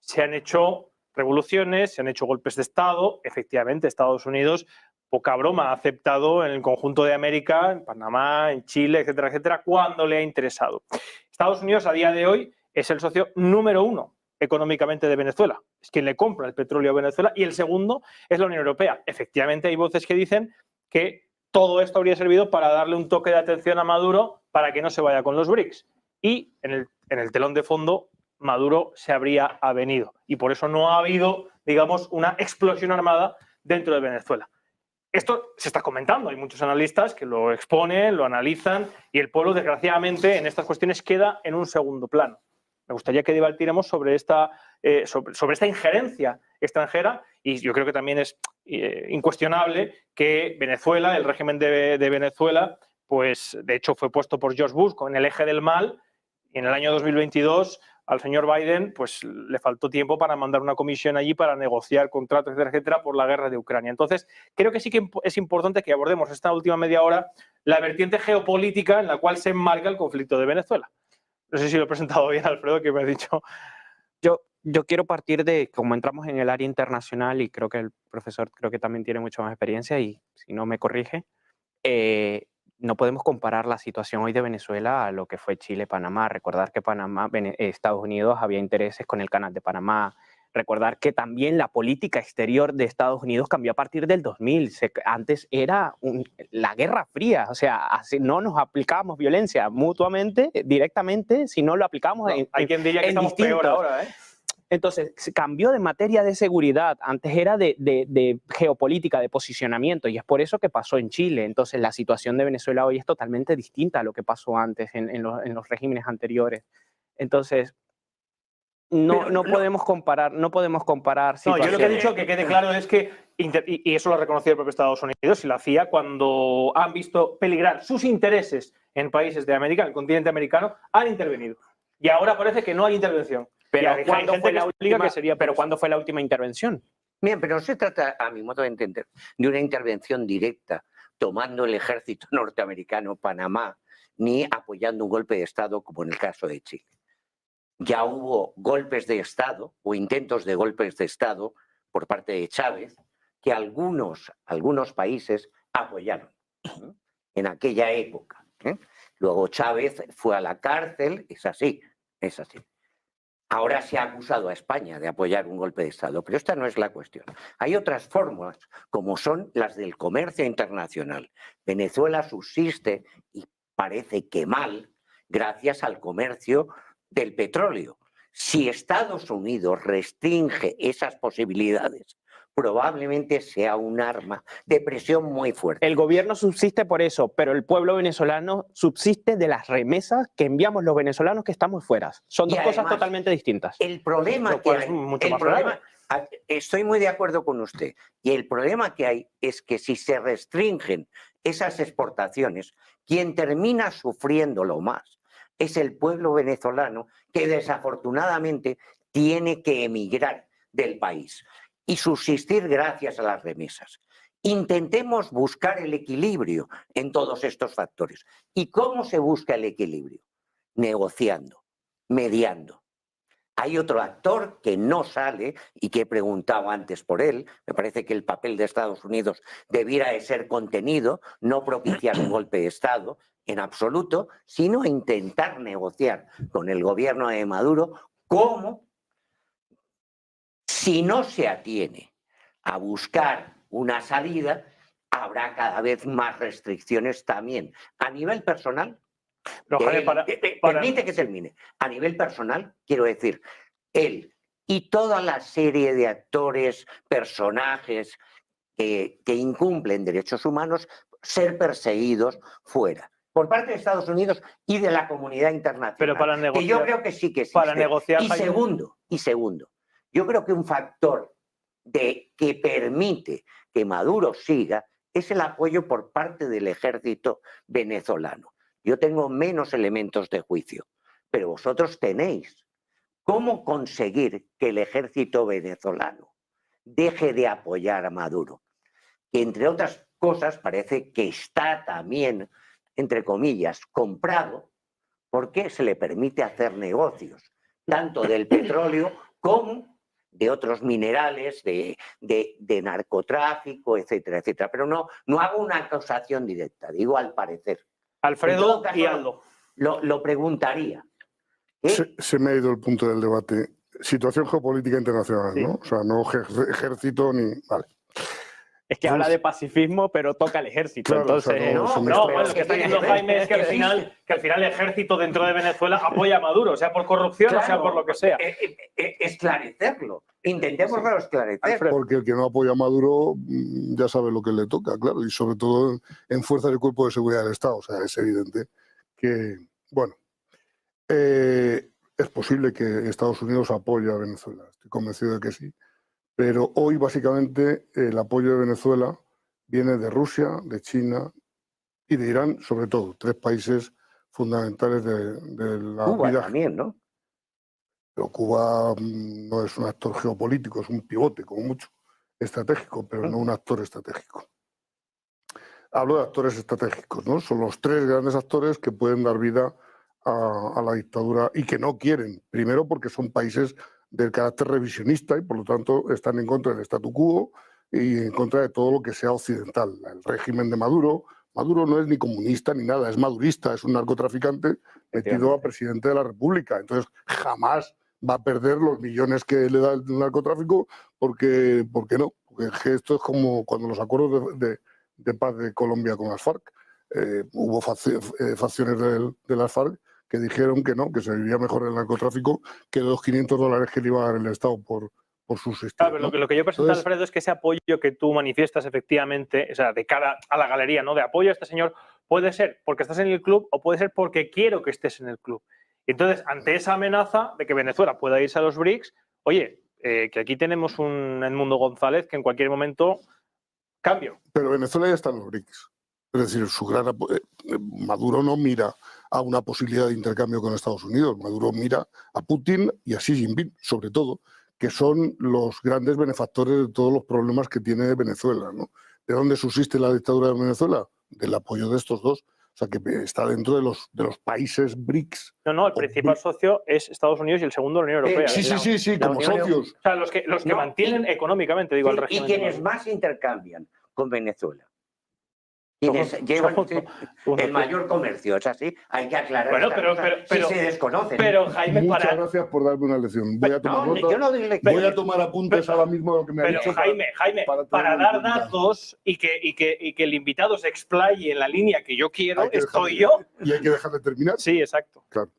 se han hecho revoluciones, se han hecho golpes de Estado. Efectivamente, Estados Unidos, poca broma, ha aceptado en el conjunto de América, en Panamá, en Chile, etcétera, etcétera, cuando le ha interesado. Estados Unidos, a día de hoy, es el socio número 1 económicamente de Venezuela. Es quien le compra el petróleo a Venezuela, y el segundo es la Unión Europea. Efectivamente, hay voces que dicen que todo esto habría servido para darle un toque de atención a Maduro para que no se vaya con los BRICS. Y en el telón de fondo, Maduro se habría avenido. Y por eso no ha habido, digamos, una explosión armada dentro de Venezuela. Esto se está comentando, hay muchos analistas que lo exponen, lo analizan, y el pueblo, desgraciadamente, en estas cuestiones queda en un segundo plano. Me gustaría que debatiéramos sobre esta injerencia extranjera, y yo creo que también es incuestionable que Venezuela, el régimen de Venezuela, pues de hecho fue puesto por George Bush con el eje del mal, y en el año 2022 al señor Biden pues le faltó tiempo para mandar una comisión allí para negociar contratos, etcétera, etcétera, por la guerra de Ucrania. Entonces, creo que sí que es importante que abordemos esta última media hora la vertiente geopolítica en la cual se enmarca el conflicto de Venezuela. No sé si lo he presentado bien, Alfredo, que me ha dicho. Yo quiero partir de, como entramos en el área internacional, y creo que el profesor creo que también tiene mucha más experiencia, y si no me corrige, no podemos comparar la situación hoy de Venezuela a lo que fue Chile, Panamá. Recordar que Estados Unidos había intereses con el canal de Panamá. Recordar que también la política exterior de Estados Unidos cambió a partir del 2000. Antes era la Guerra Fría, o sea, no nos aplicábamos violencia mutuamente, directamente, si no lo aplicábamos hay quien diría que estamos peor ahora, ¿eh? Entonces, se cambió de materia de seguridad. Antes era de geopolítica, de posicionamiento, y es por eso que pasó en Chile. Entonces, la situación de Venezuela hoy es totalmente distinta a lo que pasó antes en los regímenes anteriores. Entonces, no podemos comparar situaciones. No, yo lo que he dicho, que quede claro, es que, y eso lo ha reconocido el propio Estados Unidos y la CIA, cuando han visto peligrar sus intereses en países de América, en el continente americano, han intervenido. Y ahora parece que no hay intervención. Pero ¿cuándo fue la última intervención? Bien, pero no se trata, a mi modo de entender, de una intervención directa tomando el ejército norteamericano Panamá, ni apoyando un golpe de Estado como en el caso de Chile. Ya hubo golpes de Estado o intentos de golpes de Estado por parte de Chávez que algunos países apoyaron en aquella época. Luego Chávez fue a la cárcel, es así. Ahora se ha acusado a España de apoyar un golpe de Estado, pero esta no es la cuestión. Hay otras fórmulas, como son las del comercio internacional. Venezuela subsiste, y parece que mal, gracias al comercio del petróleo. Si Estados Unidos restringe esas posibilidades, probablemente sea un arma de presión muy fuerte. El gobierno subsiste por eso, pero el pueblo venezolano subsiste de las remesas que enviamos los venezolanos que estamos fuera. Son dos cosas totalmente distintas. El problema Estoy muy de acuerdo con usted. Y el problema que hay es que si se restringen esas exportaciones, quien termina sufriéndolo más es el pueblo venezolano, que desafortunadamente tiene que emigrar del país y subsistir gracias a las remesas. Intentemos buscar el equilibrio en todos estos factores. ¿Y cómo se busca el equilibrio? Negociando, mediando. Hay otro actor que no sale y que he preguntado antes por él. Me parece que el papel de Estados Unidos debiera de ser contenido, no propiciar un golpe de Estado en absoluto, sino intentar negociar con el gobierno de Maduro cómo, si no se atiene a buscar una salida, habrá cada vez más restricciones también a nivel personal. Pero, Jaime, permite que termine. A nivel personal, quiero decir, él y toda la serie de actores, personajes que incumplen derechos humanos, ser perseguidos fuera, por parte de Estados Unidos y de la comunidad internacional. Pero para negociar, que yo creo que sí que existe. Para negociar, y segundo, yo creo que un factor que permite que Maduro siga es el apoyo por parte del ejército venezolano. Yo tengo menos elementos de juicio, pero vosotros tenéis. ¿Cómo conseguir que el ejército venezolano deje de apoyar a Maduro? Que entre otras cosas parece que está también, entre comillas, comprado porque se le permite hacer negocios, tanto del petróleo como de otros minerales, de narcotráfico, etcétera, etcétera. Pero no hago una acusación directa, digo al parecer. Alfredo y Aldo. Lo preguntaría. Se me ha ido el punto del debate. Situación geopolítica internacional, Sí. ¿no? O sea, no ejército ni... Vale. Es que habla de pacifismo, pero toca al ejército. Claro, entonces, o sea, No, bueno, lo que está diciendo Jaime es que al final el ejército dentro de Venezuela apoya a Maduro, sea por corrupción Claro, o sea por lo que sea. Esclarecerlo. Intentémoslo esclarecer. Porque el que no apoya a Maduro ya sabe lo que le toca, claro, y sobre todo en fuerza del Cuerpo de Seguridad del Estado. O sea, es evidente que, bueno, es posible que Estados Unidos apoye a Venezuela. Estoy convencido de que sí. Pero hoy, básicamente, el apoyo de Venezuela viene de Rusia, de China y de Irán, sobre todo, tres países fundamentales de la Cuba vida. también, ¿no? Pero Cuba no es un actor geopolítico, es un pivote, como mucho, estratégico, pero no un actor estratégico. Hablo de actores estratégicos, ¿no? Son los tres grandes actores que pueden dar vida a la dictadura y que no quieren. Primero porque son países del carácter revisionista y por lo tanto están en contra del statu quo y en contra de todo lo que sea occidental. El régimen de Maduro no es ni comunista ni nada, es madurista, es un narcotraficante metido a presidente de la República. Entonces jamás va a perder los millones que le da el narcotráfico porque no. Porque esto es como cuando los acuerdos de paz de Colombia con las FARC. Hubo facciones de las FARC que dijeron que no, que se vivía mejor el narcotráfico que los $500 que le iba a dar el Estado por subsistir. Claro, pero ¿no? lo que yo presento, Alfredo, es que ese apoyo que tú manifiestas efectivamente, o sea, de cara a la galería, ¿no? De apoyo a este señor, puede ser porque estás en el club o puede ser porque quiero que estés en el club. Y entonces, ante esa amenaza de que Venezuela pueda irse a los BRICS, oye, que aquí tenemos un Edmundo González que en cualquier momento cambio. Pero Venezuela ya está en los BRICS. Es decir, Maduro no mira a una posibilidad de intercambio con Estados Unidos. Maduro mira a Putin y a Xi Jinping, sobre todo, que son los grandes benefactores de todos los problemas que tiene Venezuela, ¿no? ¿De dónde subsiste la dictadura de Venezuela? Del apoyo de estos dos. O sea, que está dentro de los países BRICS. No, el principal socio es Estados Unidos y el segundo la Unión Europea. Sí, como socios. O sea, los que mantienen económicamente, digo, al régimen. Y quienes más intercambian con Venezuela. Quienes llevan el mayor comercio, es así, hay que aclarar. Bueno, pero si se desconocen. Pero Jaime, muchas gracias por darme una lección. Voy a tomar voy a tomar apuntes ahora mismo de lo que me ha dicho. Jaime, para dar datos y que el invitado se explaye en la línea que yo quiero, estoy yo. Y hay que dejar de terminar. Sí, exacto. Claro.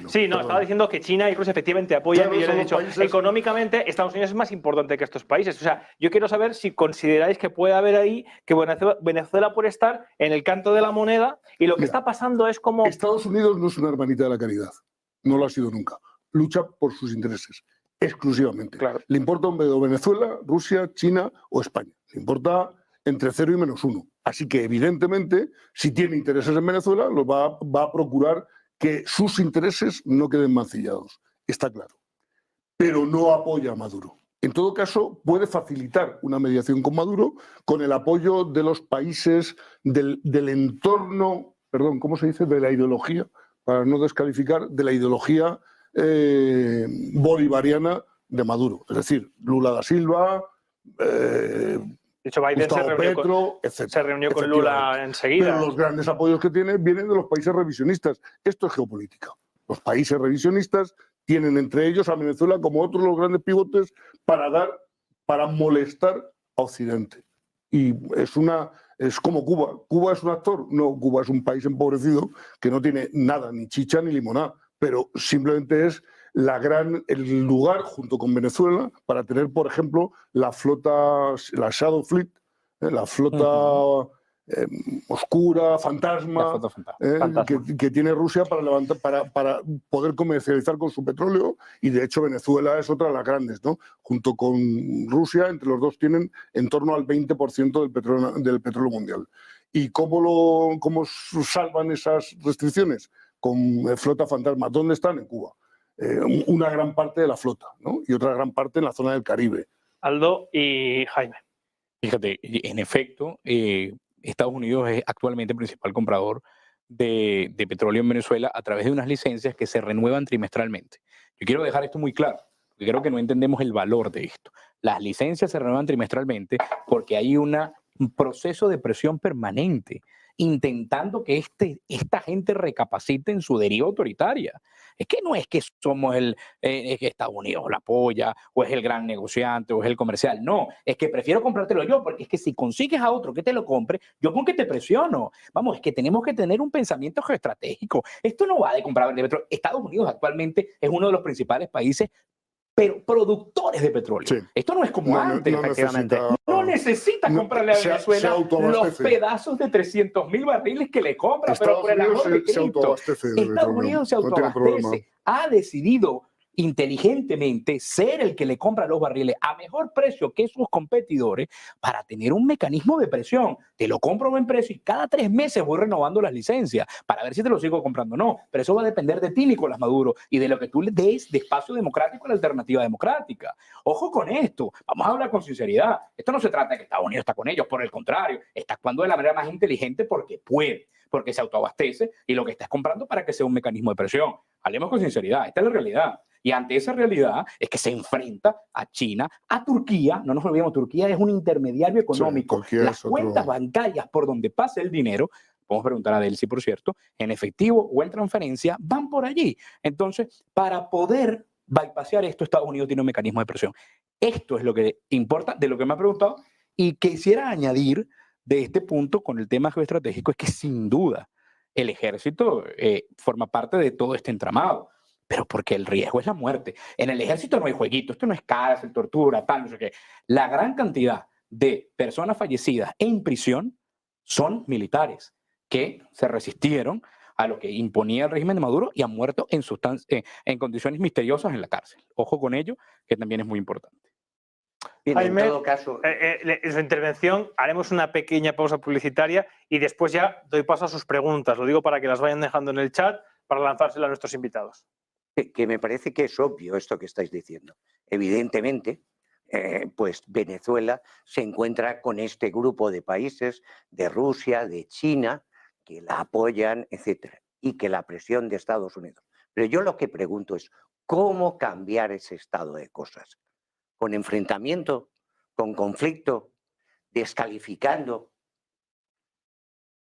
Sí, no, estaba diciendo que China y Rusia efectivamente apoyan, y yo le he dicho, económicamente Estados Unidos es más importante que estos países. O sea, yo quiero saber si consideráis que puede haber ahí, que Venezuela puede estar en el canto de la moneda y lo que está pasando es como... Estados Unidos no es una hermanita de la caridad, no lo ha sido nunca. lucha por sus intereses, exclusivamente. Claro. Le importa un dedo Venezuela, Rusia, China o España. Le importa entre 0 y -1. Así que, evidentemente, si tiene intereses en Venezuela, va a procurar que sus intereses no queden mancillados. Está claro. Pero no apoya a Maduro. En todo caso, puede facilitar una mediación con Maduro con el apoyo de los países del entorno, perdón, ¿cómo se dice? De la ideología, para no descalificar, de la ideología bolivariana de Maduro. Es decir, Lula da Silva, De hecho, Biden Gustavo Petro, etc. se reunió con Lula enseguida. Pero los grandes apoyos que tiene vienen de los países revisionistas. Esto es geopolítica. Los países revisionistas tienen entre ellos a Venezuela como otros los grandes pivotes para molestar a Occidente. Y es como Cuba. ¿Cuba es un actor? No, Cuba es un país empobrecido que no tiene nada, ni chicha ni limonada, pero simplemente es el lugar junto con Venezuela para tener, por ejemplo, la flota, la Shadow Fleet, la flota oscura, fantasma, que tiene Rusia para poder comercializar con su petróleo, y de hecho Venezuela es otra de las grandes, ¿no? Junto con Rusia, entre los dos tienen en torno al 20% del petróleo mundial. ¿Y cómo salvan esas restricciones? Con flota fantasma. ¿Dónde están? En Cuba. Una gran parte de la flota, ¿no? Y otra gran parte en la zona del Caribe. Aldo y Jaime. Fíjate, en efecto, Estados Unidos es actualmente el principal comprador de petróleo en Venezuela a través de unas licencias que se renuevan trimestralmente. Yo quiero dejar esto muy claro, porque creo que no entendemos el valor de esto. Las licencias se renuevan trimestralmente porque hay un proceso de presión permanente intentando que esta gente recapacite en su deriva autoritaria. Es que no es que somos es que Estados Unidos la apoya, o es el gran negociante, o es el comercial. No, es que prefiero comprártelo yo, porque es que si consigues a otro que te lo compre, yo con que te presiono. Vamos, es que tenemos que tener un pensamiento geoestratégico. Esto no va de comprar de petróleo. Estados Unidos actualmente es uno de los principales países pero productores de petróleo. Sí. Esto no es como antes, efectivamente. No necesita comprarle a Venezuela los pedazos de 300.000 barriles que le compra, pero por el amor de Cristo. Estados Unidos se autoabastece. Ha decidido inteligentemente ser el que le compra los barriles a mejor precio que sus competidores para tener un mecanismo de presión. Te lo compro a buen precio y cada 3 meses voy renovando las licencias para ver si te lo sigo comprando o no. Pero eso va a depender de ti, Nicolás Maduro, y de lo que tú le des de espacio democrático a la alternativa democrática. Ojo con esto, vamos a hablar con sinceridad. Esto no se trata de que Estados Unidos está con ellos, por el contrario, está actuando de la manera más inteligente porque puede, porque se autoabastece y lo que está es comprando para que sea un mecanismo de presión. Hablemos con sinceridad, esta es la realidad. Y ante esa realidad es que se enfrenta a China, a Turquía. No nos olvidemos, Turquía es un intermediario económico. Sí, las cuentas bancarias por donde pasa el dinero, podemos preguntar a Delcy, por cierto, en efectivo o en transferencia, van por allí. Entonces, para poder bypassear esto, Estados Unidos tiene un mecanismo de presión. Esto es lo que importa de lo que me ha preguntado, y quisiera añadir de este punto con el tema geoestratégico, es que sin duda el ejército forma parte de todo este entramado. Pero porque el riesgo es la muerte. En el ejército no hay jueguito, esto no es cárcel, tortura, tal, no sé qué. La gran cantidad de personas fallecidas en prisión son militares que se resistieron a lo que imponía el régimen de Maduro y han muerto en condiciones misteriosas en la cárcel. Ojo con ello, que también es muy importante. Bien, Jaime, en todo caso, en su intervención haremos una pequeña pausa publicitaria y después ya doy paso a sus preguntas. Lo digo para que las vayan dejando en el chat para lanzárselas a nuestros invitados. Que me parece que es obvio esto que estáis diciendo. Evidentemente, pues Venezuela se encuentra con este grupo de países, de Rusia, de China, que la apoyan, etcétera, y que la presión de Estados Unidos. Pero yo lo que pregunto es, ¿cómo cambiar ese estado de cosas? ¿Con enfrentamiento? ¿Con conflicto? ¿Descalificando?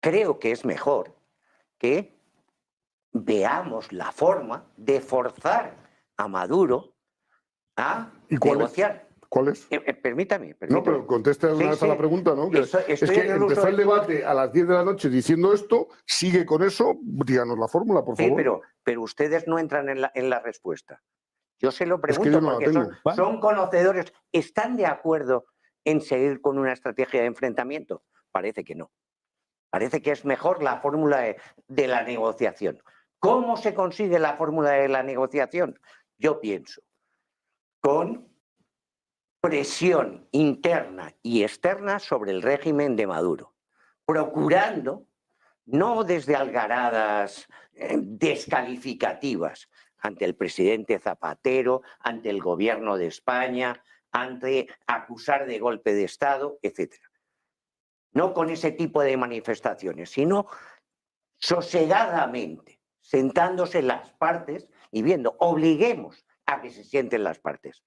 Creo que es mejor que veamos la forma de forzar a Maduro a negociar. ¿Cuál es? Permítame. No, pero conteste una vez a la pregunta, ¿no? Es que empezó el debate a las 10 de la noche diciendo esto, sigue con eso, díganos la fórmula, por favor. Sí, pero ustedes no entran en la respuesta. Yo se lo pregunto porque son conocedores. ¿Están de acuerdo en seguir con una estrategia de enfrentamiento? Parece que no. Parece que es mejor la fórmula de la negociación. ¿Cómo se consigue la fórmula de la negociación? yo pienso, con presión interna y externa sobre el régimen de Maduro, procurando, no desde algaradas descalificativas ante el presidente Zapatero, ante el gobierno de España, ante acusar de golpe de Estado, etc. No con ese tipo de manifestaciones, sino sosegadamente, sentándose las partes y viendo, obliguemos a que se sienten las partes.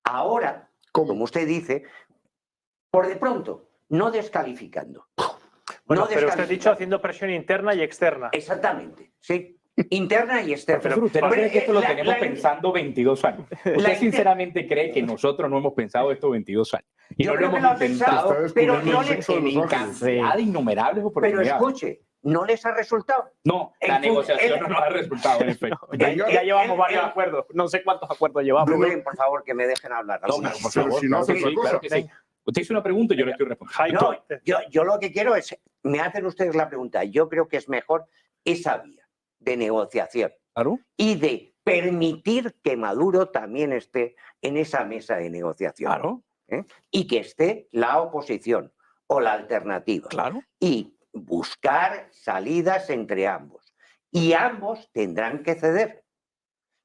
Ahora, como usted dice, por de pronto, no descalificando. Bueno, no pero usted ha dicho haciendo presión interna y externa. Exactamente, sí. Interna y externa. Profesor, ¿usted no cree que esto lo tenemos pensando 22 años? ¿Usted sinceramente cree que nosotros no hemos pensado esto 22 años? Y no lo hemos intentado en cantidad de innumerables oportunidades. Pero escuche, ¿no les ha resultado? No, la negociación no nos ha resultado, en efecto. Ya llevamos varios acuerdos. No sé cuántos acuerdos llevamos. Rubén, por favor, que me dejen hablar. No, por favor, si no hace otra cosa. claro que sí. Usted hizo una pregunta y yo le estoy respondiendo. No, yo lo que quiero es, me hacen ustedes la pregunta, yo creo que es mejor esa vía de negociación y de permitir que Maduro también esté en esa mesa de negociación. Y que esté la oposición o la alternativa. Y buscar salidas entre ambos. Y ambos tendrán que ceder.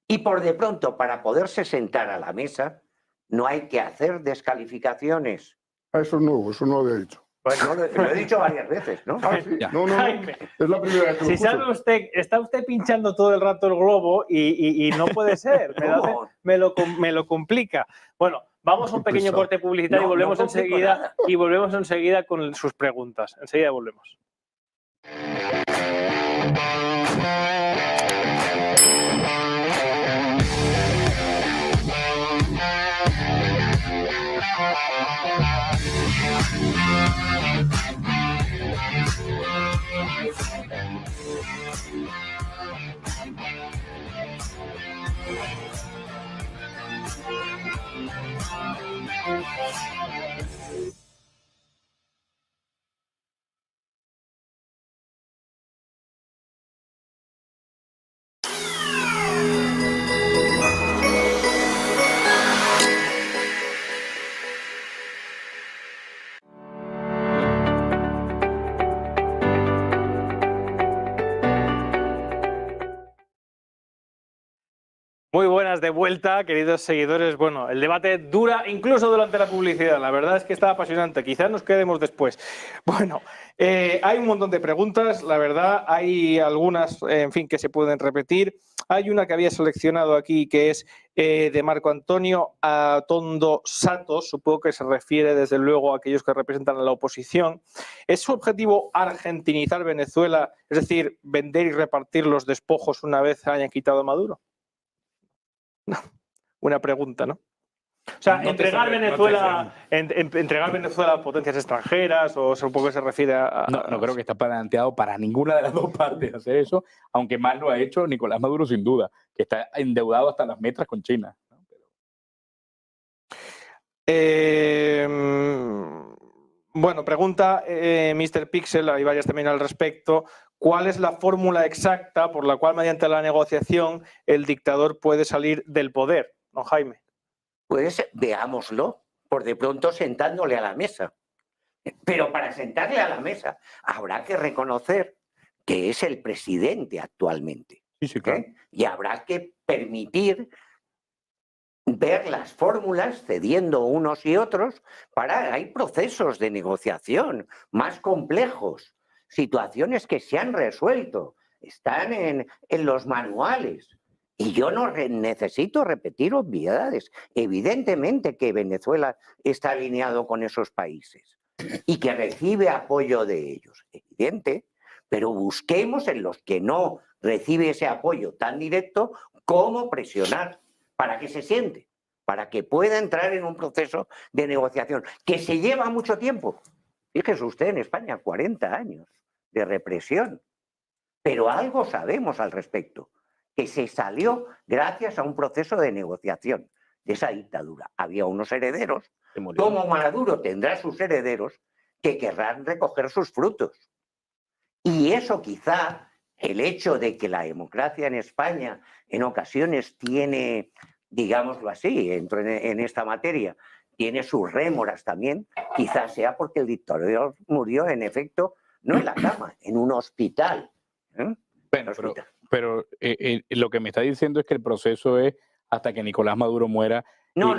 Y por de pronto, para poderse sentar a la mesa, no hay que hacer descalificaciones. Eso es nuevo, eso no lo había dicho. Bueno, lo he dicho varias veces, ¿no? Sí. No. Es la primera vez que lo Si sabe usted, está usted pinchando todo el rato el globo y no puede ser. Me lo complica. Bueno, vamos a un pequeño corte publicitario y volvemos enseguida. Y volvemos enseguida con sus preguntas. Enseguida volvemos. Muy buenas de vuelta, queridos seguidores. Bueno, el debate dura incluso durante la publicidad. La verdad es que está apasionante. Quizás nos quedemos después. Bueno, hay un montón de preguntas. La verdad, hay algunas, en fin, que se pueden repetir. Hay una que había seleccionado aquí que es de Marco Antonio Atondo Satos. Supongo que se refiere, desde luego, a aquellos que representan a la oposición. ¿Es su objetivo argentinizar Venezuela? Es decir, vender y repartir los despojos una vez hayan quitado a Maduro. No, una pregunta, ¿no? O sea, entregar Venezuela a potencias extranjeras, o supongo que se refiere a... No creo que está planteado para ninguna de las dos partes hacer eso, aunque más lo ha hecho Nicolás Maduro sin duda, que está endeudado hasta las metras con China. Bueno, pregunta Mr. Pixel, hay varias también al respecto. ¿Cuál es la fórmula exacta por la cual, mediante la negociación, el dictador puede salir del poder, don Jaime? Pues veámoslo, por de pronto sentándole a la mesa. Pero para sentarle a la mesa habrá que reconocer que es el presidente actualmente. Sí, claro. Y habrá que permitir ver las fórmulas cediendo unos y otros hay procesos de negociación más complejos, situaciones que se han resuelto, están en los manuales. Y yo no necesito repetir obviedades. Evidentemente que Venezuela está alineado con esos países y que recibe apoyo de ellos. Evidente, pero busquemos en los que no recibe ese apoyo tan directo cómo presionar para que se siente, para que pueda entrar en un proceso de negociación que se lleva mucho tiempo. Fíjese usted, en España, 40 años de represión. Pero algo sabemos al respecto, que se salió gracias a un proceso de negociación de esa dictadura. Había unos herederos, como Maduro tendrá sus herederos, que querrán recoger sus frutos. Y eso quizá, el hecho de que la democracia en España en ocasiones tiene digámoslo así, entro en esta materia, tiene sus rémoras también, quizás sea porque el dictador murió, en efecto, no en la cama, en un hospital. Bueno, pero lo que me está diciendo es que el proceso es hasta que Nicolás Maduro muera. No.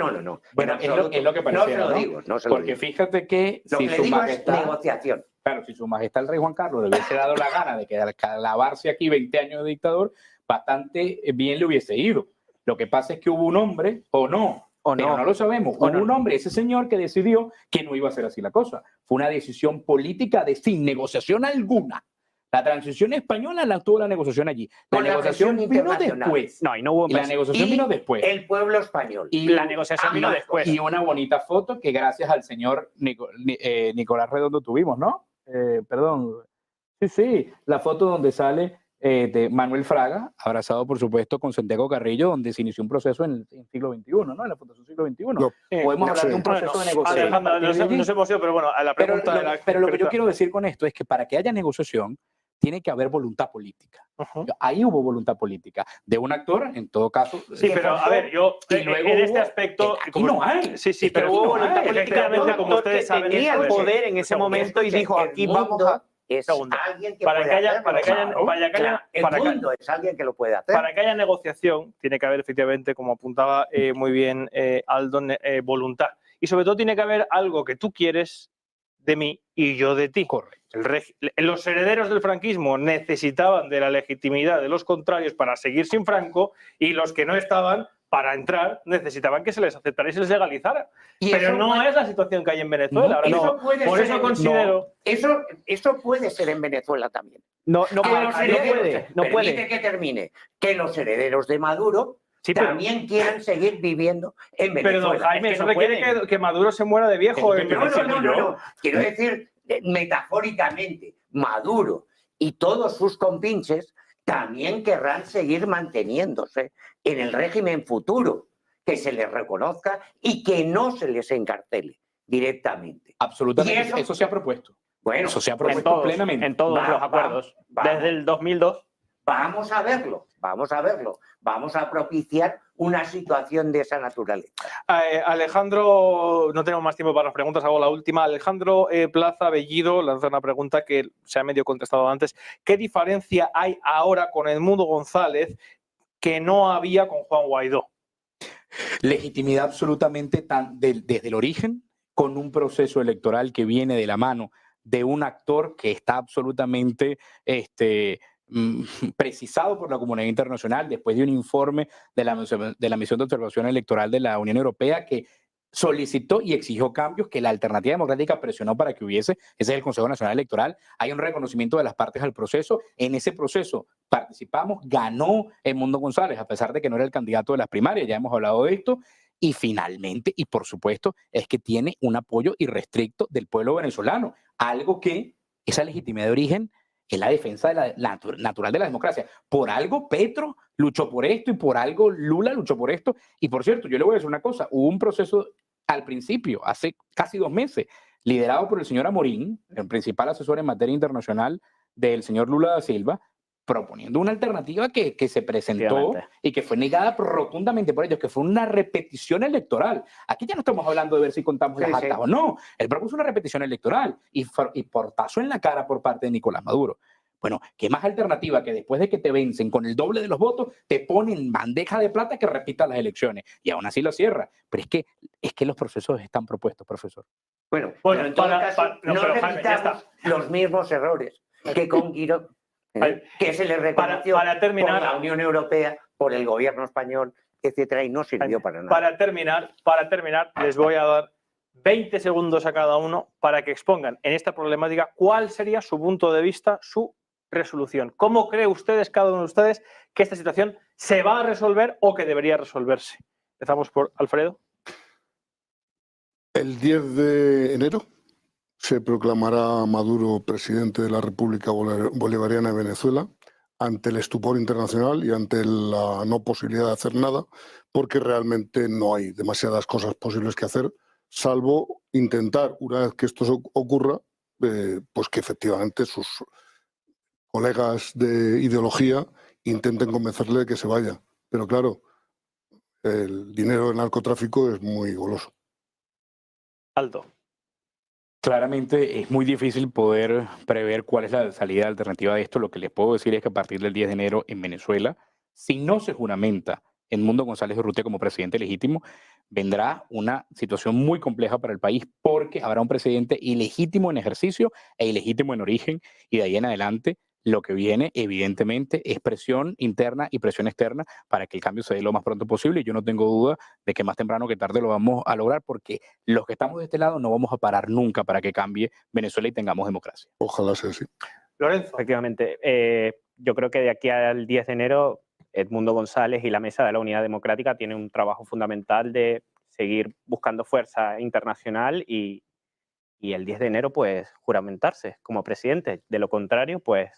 Bueno, es lo que pareciera, no se lo digo, no se lo Porque digo. fíjate que Lo si que le su digo majestad, es negociación. claro, si su majestad el rey Juan Carlos le hubiese dado la gana de clavarse aquí 20 años de dictador, bastante bien le hubiese ido. Lo que pasa es que hubo un hombre, o no, pero no lo sabemos, hubo un hombre, ese señor que decidió que no iba a ser así la cosa. Fue una decisión política sin negociación alguna. La transición española la tuvo la negociación allí. La negociación vino después. No, y no hubo Y la negociación vino después. El pueblo español. Y la negociación vino después. Y una bonita foto que gracias al señor Nicolás Redondo tuvimos, ¿no? Perdón. Sí, la foto donde sale de Manuel Fraga, abrazado por supuesto con Santiago Carrillo, donde se inició un proceso en el siglo XXI, ¿no? En la Fundación siglo XXI. Podemos hablar de un proceso de negociación. Alejandro, nos hemos ido, pero bueno, a la pregunta... Pero lo que yo quiero decir con esto es que para que haya negociación, tiene que haber voluntad política. Ahí hubo voluntad política de un actor, en todo caso. Sí, pero a ver, yo y luego en este aspecto... Aquí no hay. Sí, pero hubo voluntad política, como ustedes saben. Tenía el poder en ese momento y dijo, aquí vamos a... Es alguien que para puede que haya, hacerlo, para que haya, claro. para que haya, El para que- mundo es alguien que lo puede hacer. para que haya negociación, tiene que haber efectivamente, como apuntaba muy bien Aldo, voluntad. Y sobre todo tiene que haber algo que tú quieres de mí y yo de ti. Correcto. Los herederos del franquismo necesitaban de la legitimidad de los contrarios para seguir sin Franco, y los que no estaban, para entrar, necesitaban que se les aceptara y se les legalizara. Y Pero eso no puede- es la situación que hay en Venezuela. Ahora Eso mismo. puede Por ser eso en- considero... Eso puede ser en Venezuela también. No Que los herederos- puede. Permite que termine. Que los herederos de Maduro Sí, pero- también quieran seguir viviendo en Venezuela. Pero, don Jaime, Es que eso no requiere pueden. que Maduro se muera de viejo. No. Quiero decir, metafóricamente, Maduro y todos sus compinches también querrán seguir manteniéndose en el régimen futuro, que se les reconozca y que no se les encarcele directamente. Absolutamente. ¿Y Eso se ha propuesto. Bueno, Eso se ha En propuesto todos, plenamente. en todos Va, los acuerdos. va. Desde el 2002. vamos a verlo. Vamos a propiciar una situación de esa naturaleza. Alejandro, no tenemos más tiempo para las preguntas, hago la última. Alejandro Plaza Bellido lanza una pregunta que se ha medio contestado antes. ¿Qué diferencia hay ahora con Edmundo González que no había con Juan Guaidó? Legitimidad absolutamente desde el origen, con un proceso electoral que viene de la mano de un actor que está absolutamente precisado por la comunidad internacional después de un informe de la Misión de Observación Electoral de la Unión Europea que solicitó y exigió cambios que la Alternativa Democrática presionó para que hubiese. Ese es el Consejo Nacional Electoral. Hay un reconocimiento de las partes al proceso. En ese proceso participamos, ganó Edmundo González, a pesar de que no era el candidato de las primarias, ya hemos hablado de esto. Y finalmente, y por supuesto, es que tiene un apoyo irrestricto del pueblo venezolano, algo que esa legitimidad de origen es la defensa de la natural de la democracia. Por algo Petro luchó por esto y por algo Lula luchó por esto. Y por cierto, yo le voy a decir una cosa, hubo un proceso al principio, hace casi 2 meses, liderado por el señor Amorín, el principal asesor en materia internacional del señor Lula da Silva, proponiendo una alternativa que se presentó y que fue negada rotundamente por ellos, que fue una repetición electoral. Aquí ya no estamos hablando de ver si contamos las actas o no. Él propuso una repetición electoral y portazo en la cara por parte de Nicolás Maduro. Bueno, ¿qué más alternativa que después de que te vencen con el doble de los votos, te ponen bandeja de plata que repita las elecciones? Y aún así lo cierra. Pero es que los procesos están propuestos, profesor. Bueno, en todo caso, no repitamos los mismos errores que con Guiró, que se le reconoció para terminar, por la Unión Europea, por el gobierno español, etcétera, y no sirvió para nada. Para terminar, les voy a dar 20 segundos a cada uno para que expongan en esta problemática cuál sería su punto de vista, su resolución. ¿Cómo cree ustedes, cada uno de ustedes, que esta situación se va a resolver o que debería resolverse? Empezamos por Alfredo. El 10 de enero se proclamará Maduro presidente de la República Bolivariana de Venezuela ante el estupor internacional y ante la no posibilidad de hacer nada, porque realmente no hay demasiadas cosas posibles que hacer, salvo intentar, una vez que esto ocurra, pues que efectivamente sus colegas de ideología intenten convencerle de que se vaya. Pero claro, el dinero del narcotráfico es muy goloso. Aldo. Claramente es muy difícil poder prever cuál es la salida alternativa de esto. Lo que les puedo decir es que a partir del 10 de enero en Venezuela, si no se juramenta Edmundo González Urrutia como presidente legítimo, vendrá una situación muy compleja para el país porque habrá un presidente ilegítimo en ejercicio e ilegítimo en origen, y de ahí en adelante lo que viene evidentemente es presión interna y presión externa para que el cambio se dé lo más pronto posible, y yo no tengo duda de que más temprano que tarde lo vamos a lograr, porque los que estamos de este lado no vamos a parar nunca para que cambie Venezuela y tengamos democracia. Ojalá sea así. Lorenzo. Efectivamente, yo creo que de aquí al 10 de enero Edmundo González y la Mesa de la Unidad Democrática tienen un trabajo fundamental de seguir buscando fuerza internacional y el 10 de enero pues juramentarse como presidente. De lo contrario, pues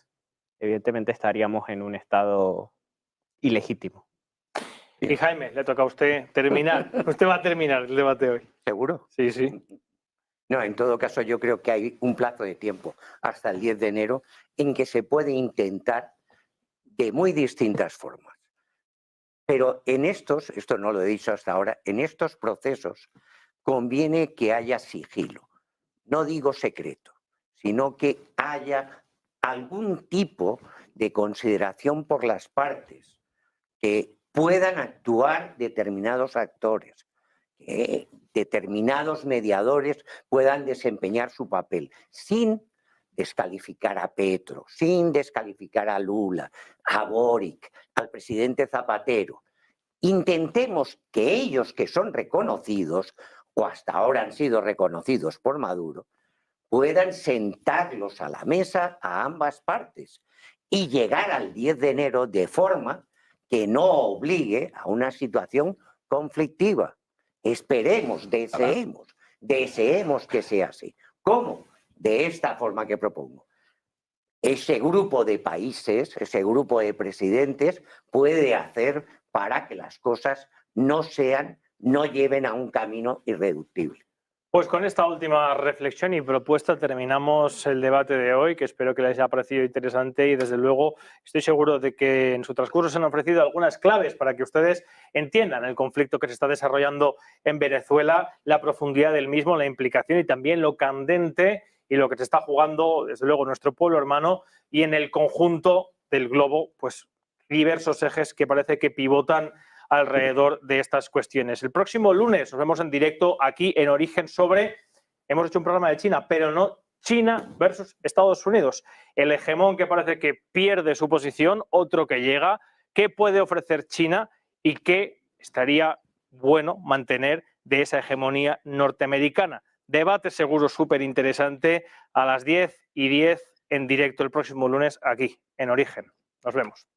evidentemente estaríamos en un estado ilegítimo. Y Jaime, le toca a usted terminar. Usted va a terminar el debate hoy. ¿Seguro? Sí, sí. No, en todo caso yo creo que hay un plazo de tiempo hasta el 10 de enero en que se puede intentar de muy distintas formas. Pero en esto no lo he dicho hasta ahora, en estos procesos conviene que haya sigilo. No digo secreto, sino que haya algún tipo de consideración por las partes, que puedan actuar determinados actores, que determinados mediadores puedan desempeñar su papel, sin descalificar a Petro, sin descalificar a Lula, a Boric, al presidente Zapatero. Intentemos que ellos, que son reconocidos, o hasta ahora han sido reconocidos por Maduro, puedan sentarlos a la mesa a ambas partes y llegar al 10 de enero de forma que no obligue a una situación conflictiva. Esperemos, deseemos que sea así. ¿Cómo? De esta forma que propongo. Ese grupo de países, ese grupo de presidentes puede hacer para que las cosas no lleven a un camino irreductible. Pues con esta última reflexión y propuesta terminamos el debate de hoy, que espero que les haya parecido interesante, y desde luego estoy seguro de que en su transcurso se han ofrecido algunas claves para que ustedes entiendan el conflicto que se está desarrollando en Venezuela, la profundidad del mismo, la implicación y también lo candente y lo que se está jugando, desde luego, nuestro pueblo hermano y en el conjunto del globo, pues diversos ejes que parece que pivotan alrededor de estas cuestiones. El próximo lunes nos vemos en directo aquí en Origen hemos hecho un programa de China, pero no China versus Estados Unidos. El hegemón que parece que pierde su posición, otro que llega, qué puede ofrecer China y qué estaría bueno mantener de esa hegemonía norteamericana. Debate seguro súper interesante a las 10:10 en directo el próximo lunes aquí en Origen. Nos vemos.